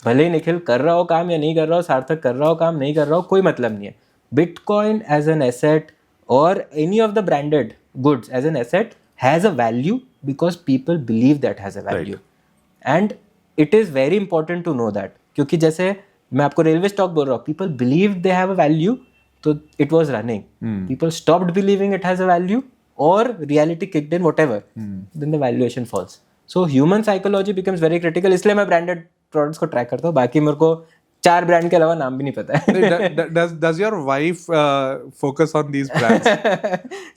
भले ही निखिल कर रहा हो काम या नहीं कर रहा हो, सार्थक कर रहा हो काम नहीं कर रहा हो, कोई मतलब नहीं है. बिटकॉइन एज एन एसेट और any of the branded goods as an asset has a value because people believe that has a value. And it is very important to know that, क्योंकि जैसे मैं आपको रेलवे स्टॉक बोल रहा हूँ, people believe they have a value, तो it was running. People stopped believing it has a value और reality kicked in whatever, then the valuation false. So human psychology becomes very critical. इसलिए मैं branded products को track करता हूँ. बाकी मेरे को 4 ब्रांड के अलावा नाम भी नहीं पता है. Does your wife focus on these brands?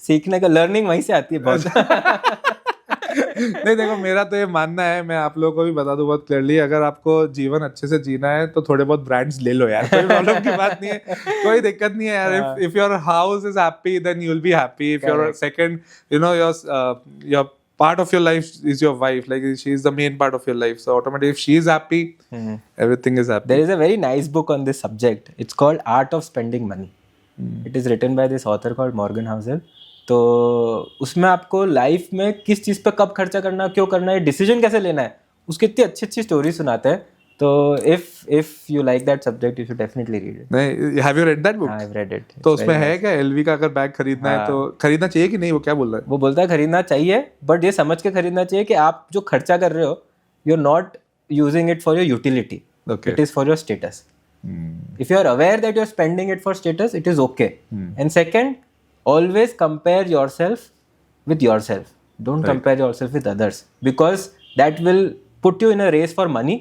सीखने का लर्निंग वहीं से आती है बहुत. नहीं देखो, मेरा तो ये मानना है, मैं आप लोगों को भी बता दूं बहुत क्लियरली, अगर आपको जीवन अच्छे से जीना है तो थोड़े बहुत ब्रांड्स ले लो यार, कोई प्रॉब्लम की बात नहीं है, कोई दिक्कत नहीं है यार. If your house is happy then you will be happy. If your second your part of your life is your wife, like she is the main part of your life, so automatically if she is happy, everything is happy. There is a very nice book on this subject. It's called Art of Spending Money. It is written by this author called Morgan Housel. तो उसमें आपको life में किस चीज़ पे कब खर्चा करना, क्यों करना है, डिसीजन कैसे लेना है, उसकी इतनी अच्छी अच्छी स्टोरी सुनाते हैं. तो if you like that subject, you should definitely read it. नहीं, have you read that book? I've read it. तो उसमें है क्या LV का अगर बैग खरीदना है तो खरीदना चाहिए कि नहीं, वो क्या बोल रहा है? वो बोलता है खरीदना चाहिए, बट ये समझ के खरीदना चाहिए कि आप जो खर्चा कर रहे हो, you're not using it for your utility. Okay. It is for your status. If you are aware that you're spending it for status, it is okay. And second, always compare yourself with yourself. Don't compare yourself with others, because that will put you in a race for money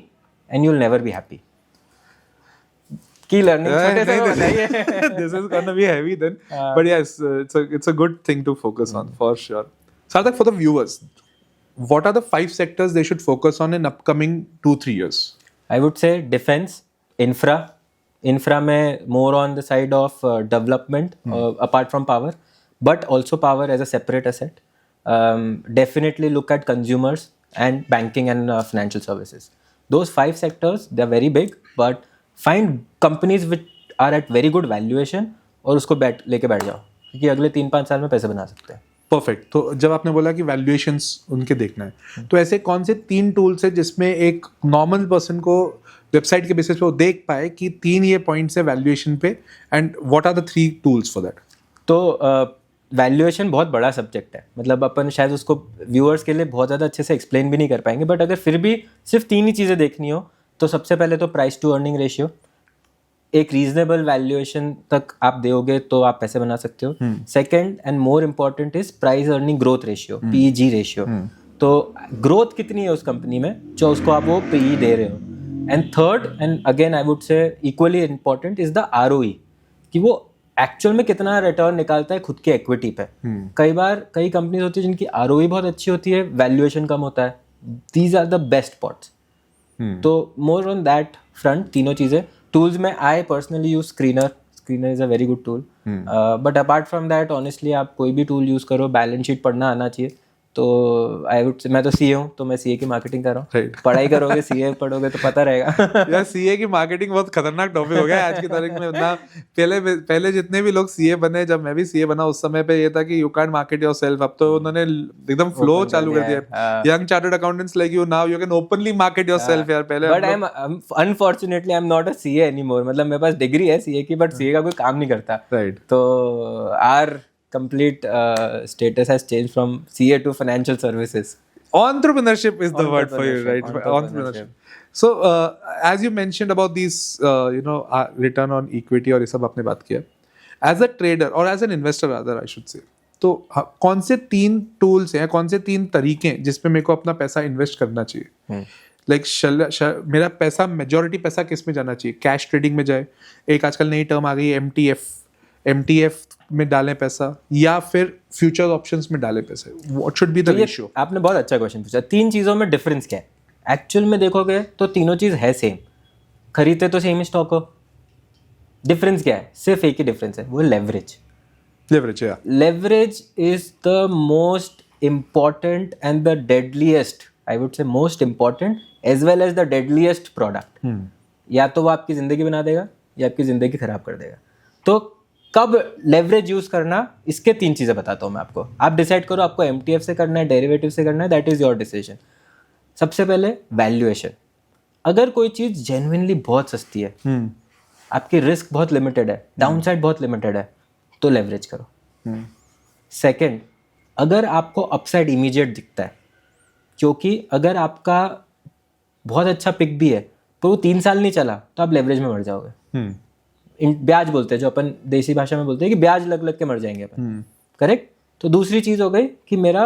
and you'll never be happy. Key learning. This is gonna be heavy then, but yes, it's a good thing to focus on for sure. Sarthak, for the viewers, what are the 5 sectors they should focus on in upcoming 2-3 years? I would say defense, infra में more on the side of development apart from power, but also power as a separate asset. Definitely look at consumers and banking and financial services. Those 5 sectors, they're very big, but find companies which are at very good valuation और उसको लेके बैठ जाओ, क्योंकि अगले 3-5 साल में पैसे बना सकते हैं। परफेक्ट। तो जब आपने बोला कि वैल्यूएशंस उनके देखना है, तो ऐसे कौन से 3 टूल्स है जिसमें एक नॉर्मल पर्सन को वेबसाइट के बेसिस पे वो देख पाए कि 3 ये पॉइंट्स है वैल्यूएशन पे, and what are the 3 tools for that? तो वैल्यूएशन बहुत बड़ा सब्जेक्ट है, मतलब अपन शायद उसको व्यूअर्स के लिए बहुत ज़्यादा अच्छे से एक्सप्लेन भी नहीं कर पाएंगे, बट अगर फिर भी सिर्फ 3 ही चीज़ें देखनी हो तो सबसे पहले तो प्राइस टू अर्निंग रेशियो, एक रीजनेबल वैल्यूएशन तक आप दोगे तो आप पैसे बना सकते हो। Second and more important is price earning growth ratio, PEG ratio. तो ग्रोथ कितनी है उस कंपनी में जो उसको आप वो PE दे रहे हो। And third and again I would से equally important is the ROE, कि वो एक्चुअल में कितना रिटर्न निकालता है खुद की इक्विटी पे। कई बार कई कंपनीज होती है जिनकी ROE बहुत अच्छी होती है, वैल्यूएशन कम होता है। These are the best spots. तो मोर ऑन दैट फ्रंट तीनों चीज़ें। टूल्स में I personally use screener is a very good tool, but apart from that honestly आप कोई भी टूल यूज़ करो, बैलेंस शीट पढ़ना आना चाहिए। तो आई वुड से, मैं तो CA हूँ तो मैं CA की मार्केटिंग कर रहा हूँ। Right. पढ़ाई करोगे CA पढ़ोगे तो पता रहेगा। यार CA की मार्केटिंग बहुत खतरनाक टॉपिक हो गया है आज की तारीख में ना। पहले जितने भी लोग CA बने, जब मैं भी CA बना उस समय पे ये था कि यू कैन मार्केट योरसेल्फ। अब तो उन्होंने एकदम फ्लो चालू कर दिया। Young chartered accountants like you, now you can openly market yourself. यार पहले but unfortunately I am not a CA anymore, मतलब मेरे पास डिग्री है CA की, बट CA का कोई काम नहीं करता। राइट। तो are complete status has changed from CA to financial services. Entrepreneurship is the word for you, right? Entrepreneurship. So as you mentioned about these return on equity और ये सब आपने बात किया, as a trader और as an investor rather I should say, तो कौन से 3 टूल्स हैं, कौन से 3 तरीके हैं जिसपे मेरे को अपना पैसा इन्वेस्ट करना चाहिए? लाइक मेरा पैसा, मेजॉरिटी पैसा किस में जाना चाहिए? कैश ट्रेडिंग में जाए, एक आजकल नई टर्म आ गई है MTF में डालें पैसा, या फिर फ्यूचर ऑप्शंस में डालें पैसा? What should be the ratio? आपने बहुत अच्छा क्वेश्चन पूछा। 3 चीज़ों में डिफरेंस क्या है? एक्चुअल में देखोगे तो तीनों चीज़ है सेम, खरीदते तो सेम ही स्टॉक हो। डिफरेंस क्या है? सिर्फ एक ही डिफरेंस है, वो leverage. Leverage is the most important and the deadliest, I would say most important as well as the deadliest product. या तो वो आपकी ज़िंदगी बना देगा या आपकी ज़िंदगी खराब कर देगा। तो कब लेवरेज यूज करना, इसके 3 चीज़ें बताता हूँ मैं आपको। आप डिसाइड करो आपको MTF से करना है, डेरिवेटिव से करना है, दैट इज योर डिसीजन। सबसे पहले वैल्यूएशन। अगर कोई चीज़ जेन्युइनली बहुत सस्ती है, आपकी रिस्क बहुत लिमिटेड है, डाउनसाइड बहुत लिमिटेड है, तो लेवरेज करो। सेकंड, अगर आपको अपसाइड इमीडिएट दिखता है, क्योंकि अगर आपका बहुत अच्छा पिक भी है पर वो 3 साल नहीं चला तो आप लेवरेज में मर जाओगे। ब्याज बोलते हैं, जो अपन देसी भाषा में बोलते हैं कि ब्याज लग के मर जाएंगे अपन। करेक्ट। तो दूसरी चीज हो गई कि मेरा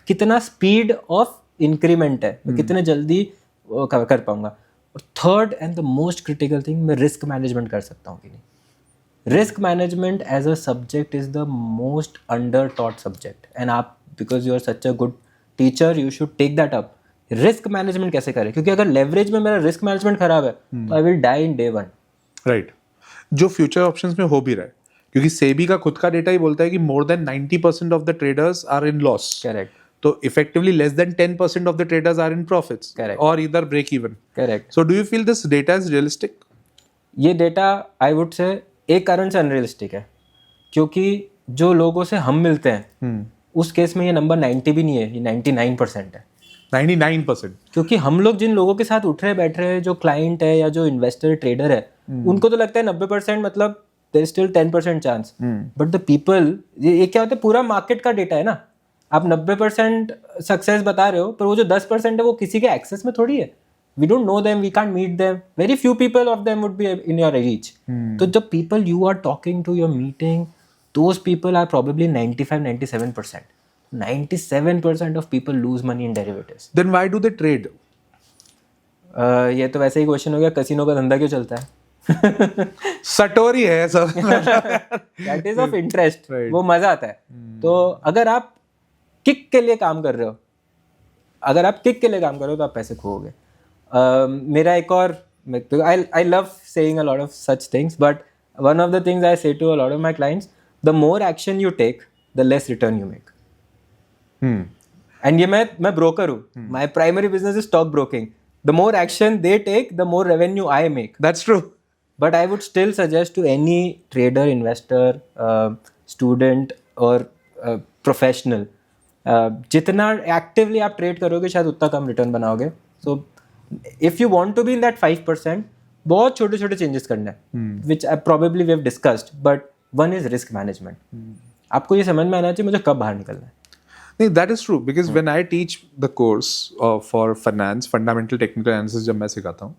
कितना स्पीड ऑफ इंक्रीमेंट है, मैं कितने जल्दी कर पाऊंगा। और third and the most critical thing, मैं रिस्क मैनेजमेंट कर सकता हूँ कि नहीं। Risk management as a subject is the most under taught subject, and आप because you are such a good teacher you should take that up. Risk management कैसे करें, क्योंकि अगर लेवरेज में मेरा रिस्क मैनेजमेंट खराब है तो I will die in day 1। Right. जो फ्यूचर ऑप्शंस में हो भी रहा है, क्योंकि सेबी का खुद का डेटा ही बोलता है कि more than 90% of the traders are in loss. Correct. तो effectively less than 10% of the traders are in profits और either break even. Correct. So do you feel this data is realistic? ये data I would say एक कारण से unrealistic है, क्योंकि जो लोगों से हम मिलते हैं उस केस में ये नंबर 90 भी नहीं है, ये 99% है। 99%? क्योंकि हम लोग जिन लोगों के साथ उठ रहे बैठ रहे हैं, जो क्लाइंट है या जो इन्वेस्टर ट्रेडर है, उनको तो लगता है 90%, मतलब there is still 10% chance. But the people, ये क्या होता है, पूरा मार्केट का डेटा है ना। आप 90% सक्सेस बता रहे हो, पर वो जो 10% है वो किसी के एक्सेस में थोड़ी है। We don't know them, we can't meet them, very few people of them would be in your reach. तो the people you are talking to, your meeting, those people are probably 95-97%. 97% of people lose money in derivatives. Then why do they trade? ये तो वैसे ही question हो गया, casino का धंधा क्यों चलता है? सटोरी है सब। That is of interest. वो मजा आता है। तो अगर आप किक के लिए काम कर रहे हो, तो आप पैसे खोओगे। मेरा एक और, I love saying a lot of such things, but one of the things I say to a lot of my clients, the more action you take, the less return you make. And ये मैं broker हूँ, my primary business is stock broking. The more action they take, the more revenue I make. That's true. But I would still suggest to any trader, investor, student or professional, जितना actively आप trade करोगे शायद उतना कम return बनाओगे. So if you want to be in that 5%, बहुत छोटे छोटे changes करना है, which probably we have discussed, but one is risk management. आपको ये समझ में आना चाहिए मुझे कब बाहर निकलना है. नहीं, that is true because when I teach the course for finance, fundamental technical analysis जब मैं सिखाता हूँ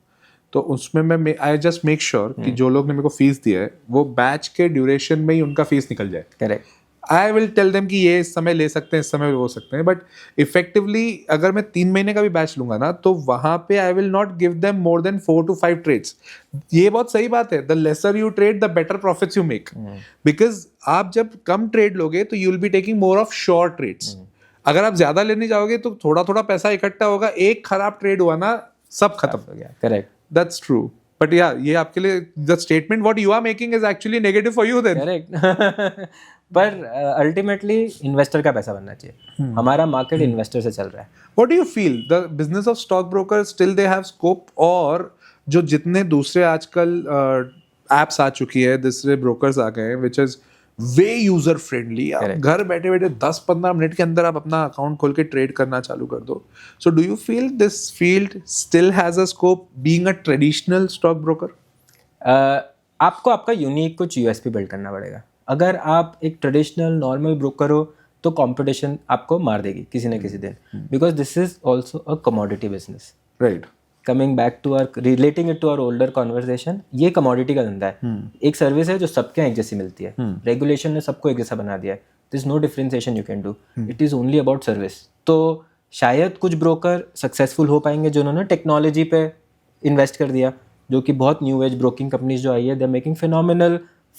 तो उसमें मैं I just make sure कि जो लोग ने मेरे को फीस दिया है वो बैच के ड्यूरेशन में ही उनका फीस निकल जाए. Correct. I will tell them कि ये इस समय ले सकते हैं, इस समय हो सकते हैं, बट इफेक्टिवली अगर मैं 3 महीने का भी बैच लूंगा ना तो वहां पे I will not give them more than 4 to 5 trades. ये बहुत सही बात है. The lesser you trade the better profits you make, because आप जब कम ट्रेड लोगे तो you will be taking more of short trades. अगर आप ज्यादा लेने जाओगे तो थोड़ा थोड़ा पैसा इकट्ठा होगा, एक खराब ट्रेड हुआ ना सब खत्म हो गया. करेक्ट. That's true. बट या ये आपके लिए the statement what you are making is actually negative for you then. Correct. पर अल्टीमेटली इन्वेस्टर का पैसा बनना चाहिए. हमारा मार्केट इन्वेस्टर से चल रहा है. What do you feel? The business of stockbrokers still they have scope, और जो जितने दूसरे आजकल एप्स आ चुकी है, दूसरे ब्रोकर्स आ गए हैं which is way user friendly. आप घर बैठे बैठे 10-15 मिनट के अंदर आप अपना अकाउंट खोल के ट्रेड करना चालू कर दो. So do you feel this field still has a scope being a traditional stockbroker? आपको आपका यूनिक कुछ यूएसपी बिल्ड करना पड़ेगा. अगर आप एक ट्रेडिशनल नॉर्मल ब्रोकर हो तो कंपटीशन आपको मार देगी किसी न किसी दिन, because this is also a commodity business. Right. Coming back to our relating it to our older conversation, ये कमोडिटी का धंधा है. एक सर्विस है जो सबके एक जैसी मिलती है. रेगुलेशन ने सबको एक जैसा बना दिया है. This no differentiation you can do. It is only about service. तो शायद कुछ ब्रोकर सक्सेसफुल हो पाएंगे जिन्होंने टेक्नोलॉजी पे इन्वेस्ट कर दिया, जो कि बहुत न्यू एज ब्रोकिंग कंपनीज जो आई है, they are making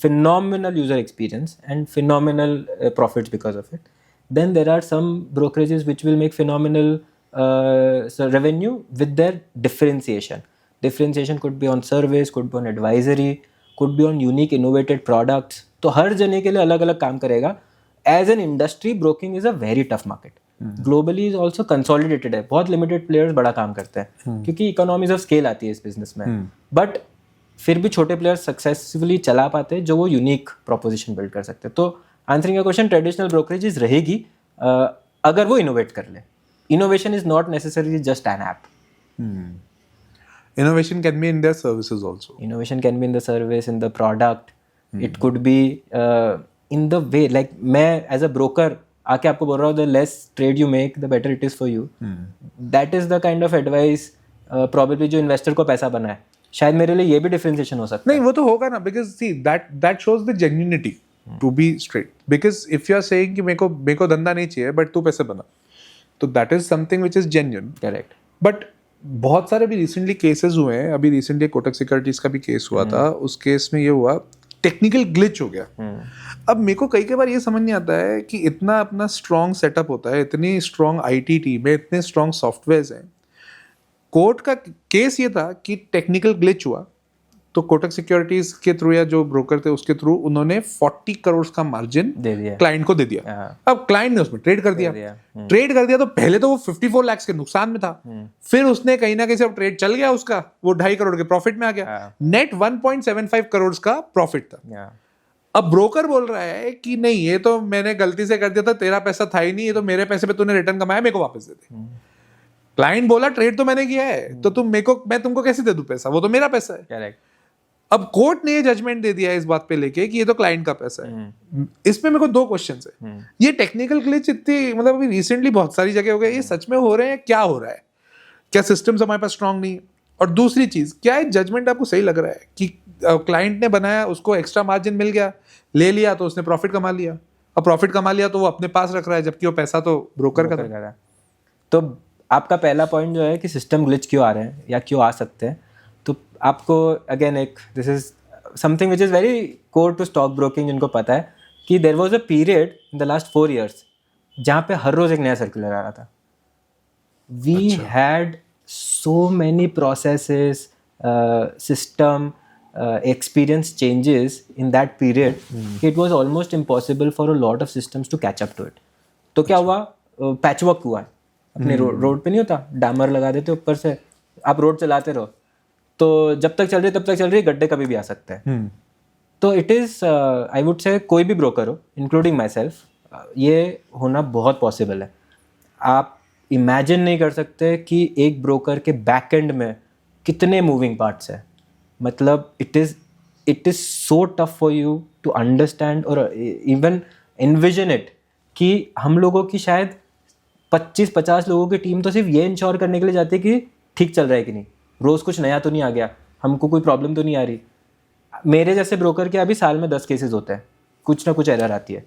phenomenal user experience and phenomenal profits because of it. Then there are some brokerages which will make phenomenal revenue with their differentiation. Differentiation could be on service, could be on advisory, could be on unique innovated products. तो हर जने के लिए अलग अलग काम करेगा. As an industry, broking is a very tough market. Globally is also consolidated है. बहुत limited players बड़ा काम करते हैं क्योंकि economies of scale आती है इस business में. But फिर भी छोटे प्लेयर्स सक्सेसफुली चला पाते हैं जो वो यूनिक प्रोपोजिशन बिल्ड कर सकते हैं. तो answering your question, traditional brokerages रहेगी अगर वो इनोवेट कर ले. Innovation is not necessarily just an app. Innovation can be in their services also. Innovation can be in the service, in the product. It could be in the way, like मैं as a broker आके आपको बोल रहा हूँ, the less trade you make, the better it is for you. That is the kind of advice probably जो investor को पैसा बना है. शायद मेरे लिए ये भी डिफरेंशिएशन हो सकता है. नहीं, वो तो होगा ना, because see that shows the genuinity to be straight. Because if you are saying कि मेरे को धंधा नहीं चाहिए बट तू पैसे बना, तो that is something which is genuine. Correct. But बहुत सारे भी रिसेंटली केसेस हुए हैं. अभी रिसेंटली कोटक सिक्योरिटीज का भी केस हुआ था. उस केस में ये हुआ, टेक्निकल ग्लिच हो गया. अब मेरे को कई बार ये समझ नहीं आता है कि इतना अपना स्ट्रॉन्ग सेटअप होता है, इतनी स्ट्रॉन्ग आईटी टीम है, इतने स्ट्रॉन्ग सॉफ्टवेयर्स हैं. कोर्ट का केस ये था कि टेक्निकल ग्लिच हुआ तो कोटक सिक्योरिटीज के थ्रू या जो ब्रोकर थे उसके थ्रू उन्होंने 40 करोड़ का मार्जिन क्लाइंट को दे दिया. अब क्लाइंट ने उसमें ट्रेड कर दिया तो पहले तो वो 54 लाख के नुकसान में था. फिर उसने कहीं ना कहीं से अब ट्रेड चल गया उसका, वो 2.5 करोड़ के प्रॉफिट में आ गया. नेट 1.75 करोड़ का प्रॉफिट था. अब ब्रोकर बोल रहा है कि नहीं, ये तो मैंने गलती से कर दिया था, तेरा पैसा था ही नहीं, ये तो मेरे पैसे पे तूने रिटर्न कमाया, मेरे को वापस दे दे. क्लाइंट बोला ट्रेड तो मैंने किया है, तो मैं तुमको कैसे दे दूं पैसा, वो तो मेरा पैसा है. करेक्ट. अब कोर्ट ने ये जजमेंट दे दिया है इस बात पे लेके कि ये तो क्लाइंट का पैसा है. इसमें मेरे को 2 क्वेश्चंस है. ये टेक्निकल ग्लिच इतनी मतलब अभी रिसेंटली बहुत सारी जगह हो गए, ये सच में हो रहे हैं? क्या हो रहा है? क्या सिस्टम्स हमारे पास स्ट्रांग नहीं है? और दूसरी चीज, क्या ये जजमेंट आपको सही लग रहा है कि क्लाइंट ने बनाया, उसको एक्स्ट्रा मार्जिन मिल गया, ले लिया तो उसने प्रॉफिट कमा लिया, और प्रॉफिट कमा लिया तो वो अपने पास रख रहा है, जबकि वो पैसा तो ब्रोकर का था. तो आपका पहला पॉइंट जो है कि सिस्टम ग्लिच क्यों आ रहे हैं या क्यों आ सकते हैं, तो आपको अगेन एक this is something which is very core to stock broking, जिनको पता है कि there was a period in the last 4 years जहाँ पे हर रोज एक नया सर्कुलर आ रहा था. We had so many processes, system, experience changes in that period, it was almost impossible for a lot of systems to catch up to it. तो क्या हुआ, पैचवर्क हुआ है. अपने रोड पे नहीं होता, डामर लगा देते ऊपर से, आप रोड चलाते रहो, तो जब तक चल रही तब तक चल रही, गड्ढे कभी भी आ सकते हैं. तो इट इज़ आई वुड से कोई भी ब्रोकर हो इंक्लूडिंग माई सेल्फ, ये होना बहुत पॉसिबल है. आप इमेजिन नहीं कर सकते कि एक ब्रोकर के बैक एंड में कितने मूविंग पार्ट्स हैं. मतलब it is so tough for you to understand और इवन एनविजन इट कि हम लोगों की शायद 25-50 लोगों की टीम तो सिर्फ ये इंश्योर करने के लिए जाती है कि ठीक चल रहा है कि नहीं, रोज़ कुछ नया तो नहीं आ गया, हमको कोई प्रॉब्लम तो नहीं आ रही. मेरे जैसे ब्रोकर के अभी साल में 10 केसेस होते हैं, कुछ ना कुछ एरर आती है.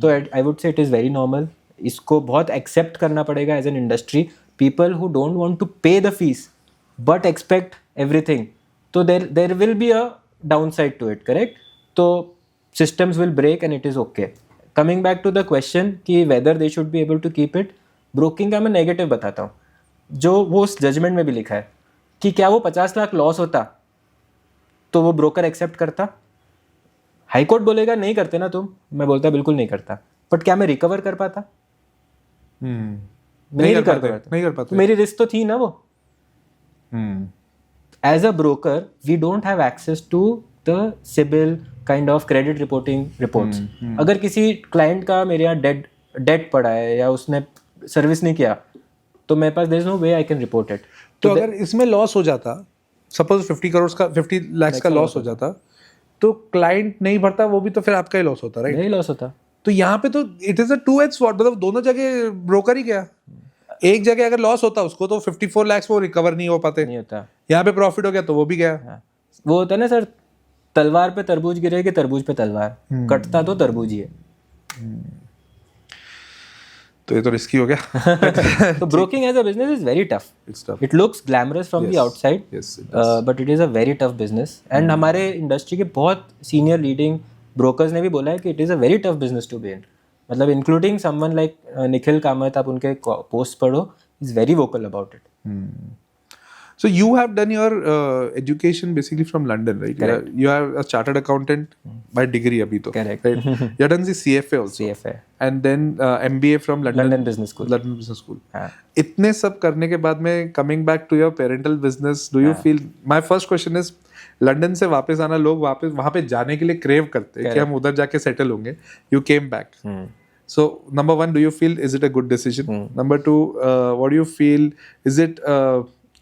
तो I would say it is very normal. इसको बहुत एक्सेप्ट करना पड़ेगा as an industry. People who don't want to pay the fees but expect everything, तो there will be a downside to it, correct. तो systems will break and it is okay. Coming back to the question कि whether they should be able to keep it, broking का मैं negative बताता हूँ, जो वो उस judgement में भी लिखा है कि क्या वो 50 लाख लॉस होता तो वो ब्रोकर एक्सेप्ट करता. हाई कोर्ट बोलेगा नहीं करते ना तुम, मैं बोलता बिल्कुल नहीं करता. बट क्या मैं रिकवर कर पाता? नहीं कर पाता. मेरी रिस्क तो थी ना वो. As a broker we don't have access to the CIBIL kind of credit reporting reports. अगर किसी क्लाइंट का मेरे यहाँ डेट पड़ा है या उसने सर्विस नहीं किया तो मेरे पास there is no way I can report it. तो अगर इसमें लॉस हो जाता, सपोज 50 लाख का लॉस हो जाता, तो क्लाइंट नहीं भरता, वो भी तो फिर आपका ही लॉस होता, राइट? नहीं लॉस होता. तो यहाँ पे तो it is a two edge sword, मतलब दोनों जगह ब्रोकर ही गया. एक जगह अगर लॉस होता उसको तो 54 लाख वो रिकवर नहीं हो पाते, नहीं होता. यहाँ पे प्रॉफिट हो गया तो वो भी गया. वो होता है ना सर, तलवार पे तरबूज गिरे कि तरबूज पे तलवार, कटता तो तरबूज ही है. तो ये तो रिस्की हो गया. तो broking as a business is very tough. It looks glamorous from the outside, but it is a very tough business. And हमारे इंडस्ट्री के बहुत सीनियर लीडिंग ब्रोकर्स ने भी बोला है कि it is a very tough business to be in. मतलब including someone like Nikhil Kamath, आप उनके पोस्ट पढ़ो, is very vocal about it. So you have done your education basically from London, right? Correct. You are a chartered accountant by degree abhi to. Correct. Right? You have done the CFA also. CFA. And then MBA from London Business School. London Business School. इतने सब करने के बाद में coming back to your parental business, do you feel? My first question is, London से वापस आना, लोग वापस वहाँ पे जाने के लिए क्रेव करते हैं कि हम उधर जाके सेटल होंगे. You came back. So number one, do you feel is it a good decision? Number two, what do you feel?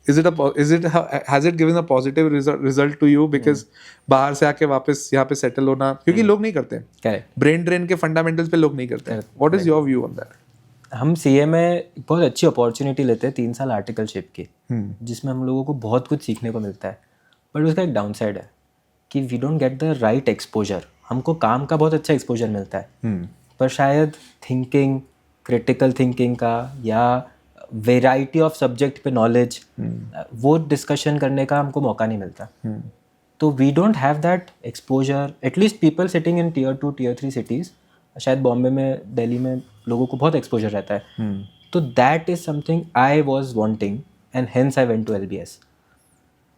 Has it given a positive result to you? Because बाहर से आके वापस यहाँ पे सेटल होना, क्योंकि लोग नहीं करते हैं. ब्रेन ड्रेन के फंडामेंटल्स पे लोग नहीं करते हैं. What is your view on that? हम CA में बहुत अच्छी अपॉर्चुनिटी लेते हैं 3 साल आर्टिकलशिप की, जिसमें हम लोगों को बहुत कुछ सीखने को मिलता है. बट उसका एक डाउन साइड है कि we don't get the right exposure. हमको काम का बहुत अच्छा एक्सपोजर मिलता है, पर शायद थिंकिंग, क्रिटिकल थिंकिंग का या वेराइटी ऑफ सब्जेक्ट पे नॉलेज, वो डिस्कशन करने का हमको मौका नहीं मिलता. तो we don't have that exposure. At least people sitting in Tier 2 Tier 3 cities, शायद बॉम्बे में, दिल्ली में लोगों को बहुत एक्सपोजर रहता है. तो that is something I was wanting and hence I went to LBS.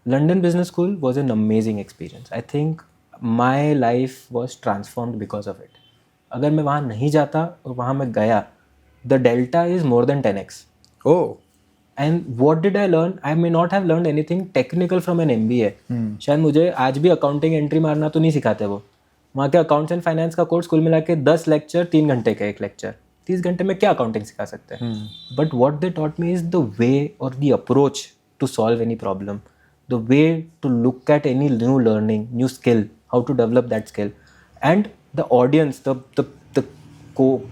London Business School was an amazing experience. I think my life was transformed because of it. अगर मैं वहाँ नहीं जाता और वहाँ मैं गया, the delta is more than 10x. Oh. And what did I learn? I may not have learned anything technical from an MBA. शायद मुझे आज भी अकाउंटिंग एंट्री मारना तो नहीं सिखाते वो. वहाँ के अकाउंट्स एंड फाइनेंस का कोर्स कुल मिला के 10 लेक्चर, 3 घंटे का एक लेक्चर. 30 घंटे में क्या अकाउंटिंग सिखा सकते हैं? But what they taught me is the way और the approach to solve any problem, the way to look at any new learning, new skill, how to develop that skill. And the audience, the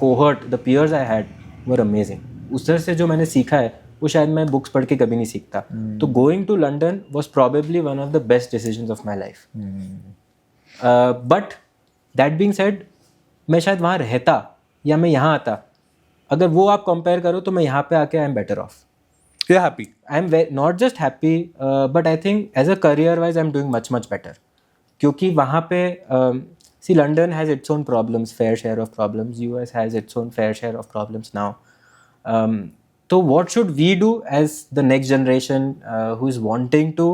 cohort, the peers I had were amazing. उससे से जो मैंने सीखा है वो शायद मैं books पढ़ के कभी नहीं सीखता. तो going to London was probably one of the best decisions of my life. But that being said, मैं शायद वहाँ रहता या मैं यहाँ आता, अगर वो आप कंपेयर करो तो मैं यहाँ पे आके I am better of. You're happy? I'm not just happy, but I think as a career-wise, I'm doing much better. क्योंकि वहाँ पे see, London has its own problems, fair share of problems. US has its own fair share of problems now. So what should we do as the next generation who is wanting to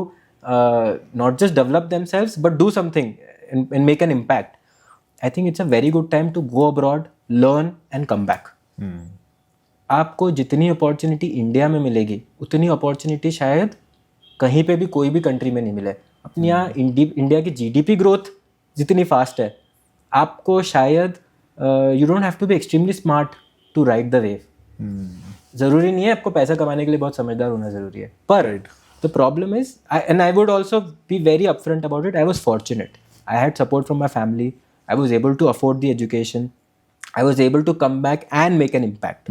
not just develop themselves but do something and make an impact? I think it's a very good time to go abroad, learn and come back. आपको जितनी opportunity India में मिलेगी उतनी opportunity शायद कहीं पे भी कोई भी कंट्री में नहीं मिले। अपने यहाँ इंडिया की GDP ग्रोथ जितनी फास्ट है, आपको शायद you don't have to be extremely smart to ride the wave. ज़रूरी नहीं है आपको पैसा कमाने के लिए बहुत समझदार होना ज़रूरी है, पर the problem is, and I would also be very upfront about it, I was fortunate, I had support from my family, I was able to afford the education, I was able to come back and make an impact.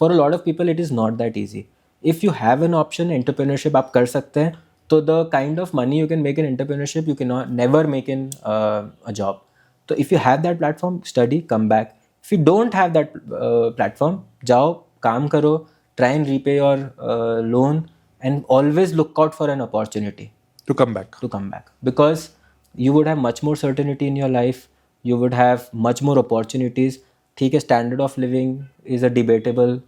For a lot of people it is not that easy. If you have an option, entrepreneurship आप कर सकते हैं, तो the kind of money you can make in entrepreneurship you cannot never make in a job. So if you have that platform, study, come back. If you don't have that platform, जाओ काम करो, try and repay your loan, and always look out for an opportunity to come back, because you would have much more certainty in your life. You would have much more opportunities. ठीक है, standard of living is a debatable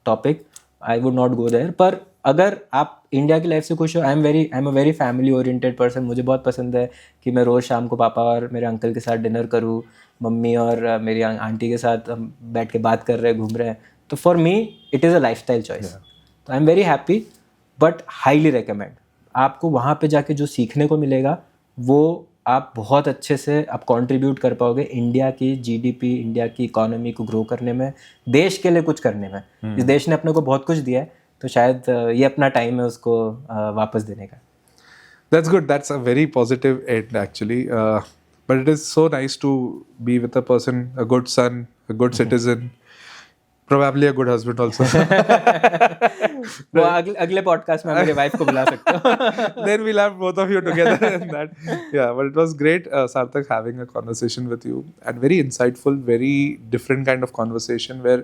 topic, I would not go there, पर अगर आप India की life से खुश हो, I am a very family oriented person, मुझे बहुत पसंद है कि मैं रोज़ शाम को पापा और मेरे अंकल के साथ डिनर करूँ, मम्मी और मेरी आंटी के साथ हम बैठ के बात कर रहे हैं, घूम रहे हैं, तो for me it is a lifestyle choice, तो I am very happy, but highly recommend. आपको वहाँ पे जाके जो सीखने को मिलेगा वो आप बहुत अच्छे से आप कंट्रीब्यूट कर पाओगे इंडिया की GDP, इंडिया की इकोनॉमी को ग्रो करने में, देश के लिए कुछ करने में। इस देश ने अपने को बहुत कुछ दिया है, तो शायद ये अपना टाइम है उसको वापस देने का। That's good. That's a very positive end actually. But it is so nice to be with a person, a good son, a good citizen, probably a good husband also. वो अगले पॉडकास्ट में मेरे wife को बुला सकते हो। Then we'll have both of you together in that. Yeah, but it was great, Sarthak, having a conversation with you, and very insightful, very different kind of conversation where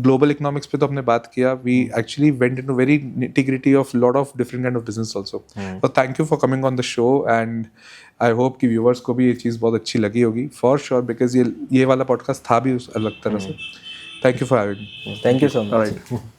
global economics पे तो हमने बात किया, we actually went into very nitty-gritty of lot of different kind of business also. So thank you for coming on the show, and I hope कि viewers को भी ये चीज़ बहुत अच्छी लगी होगी for sure, because ये वाला podcast था भी उस अलग तरह से. Thank you for having me. Thank you so much. All right.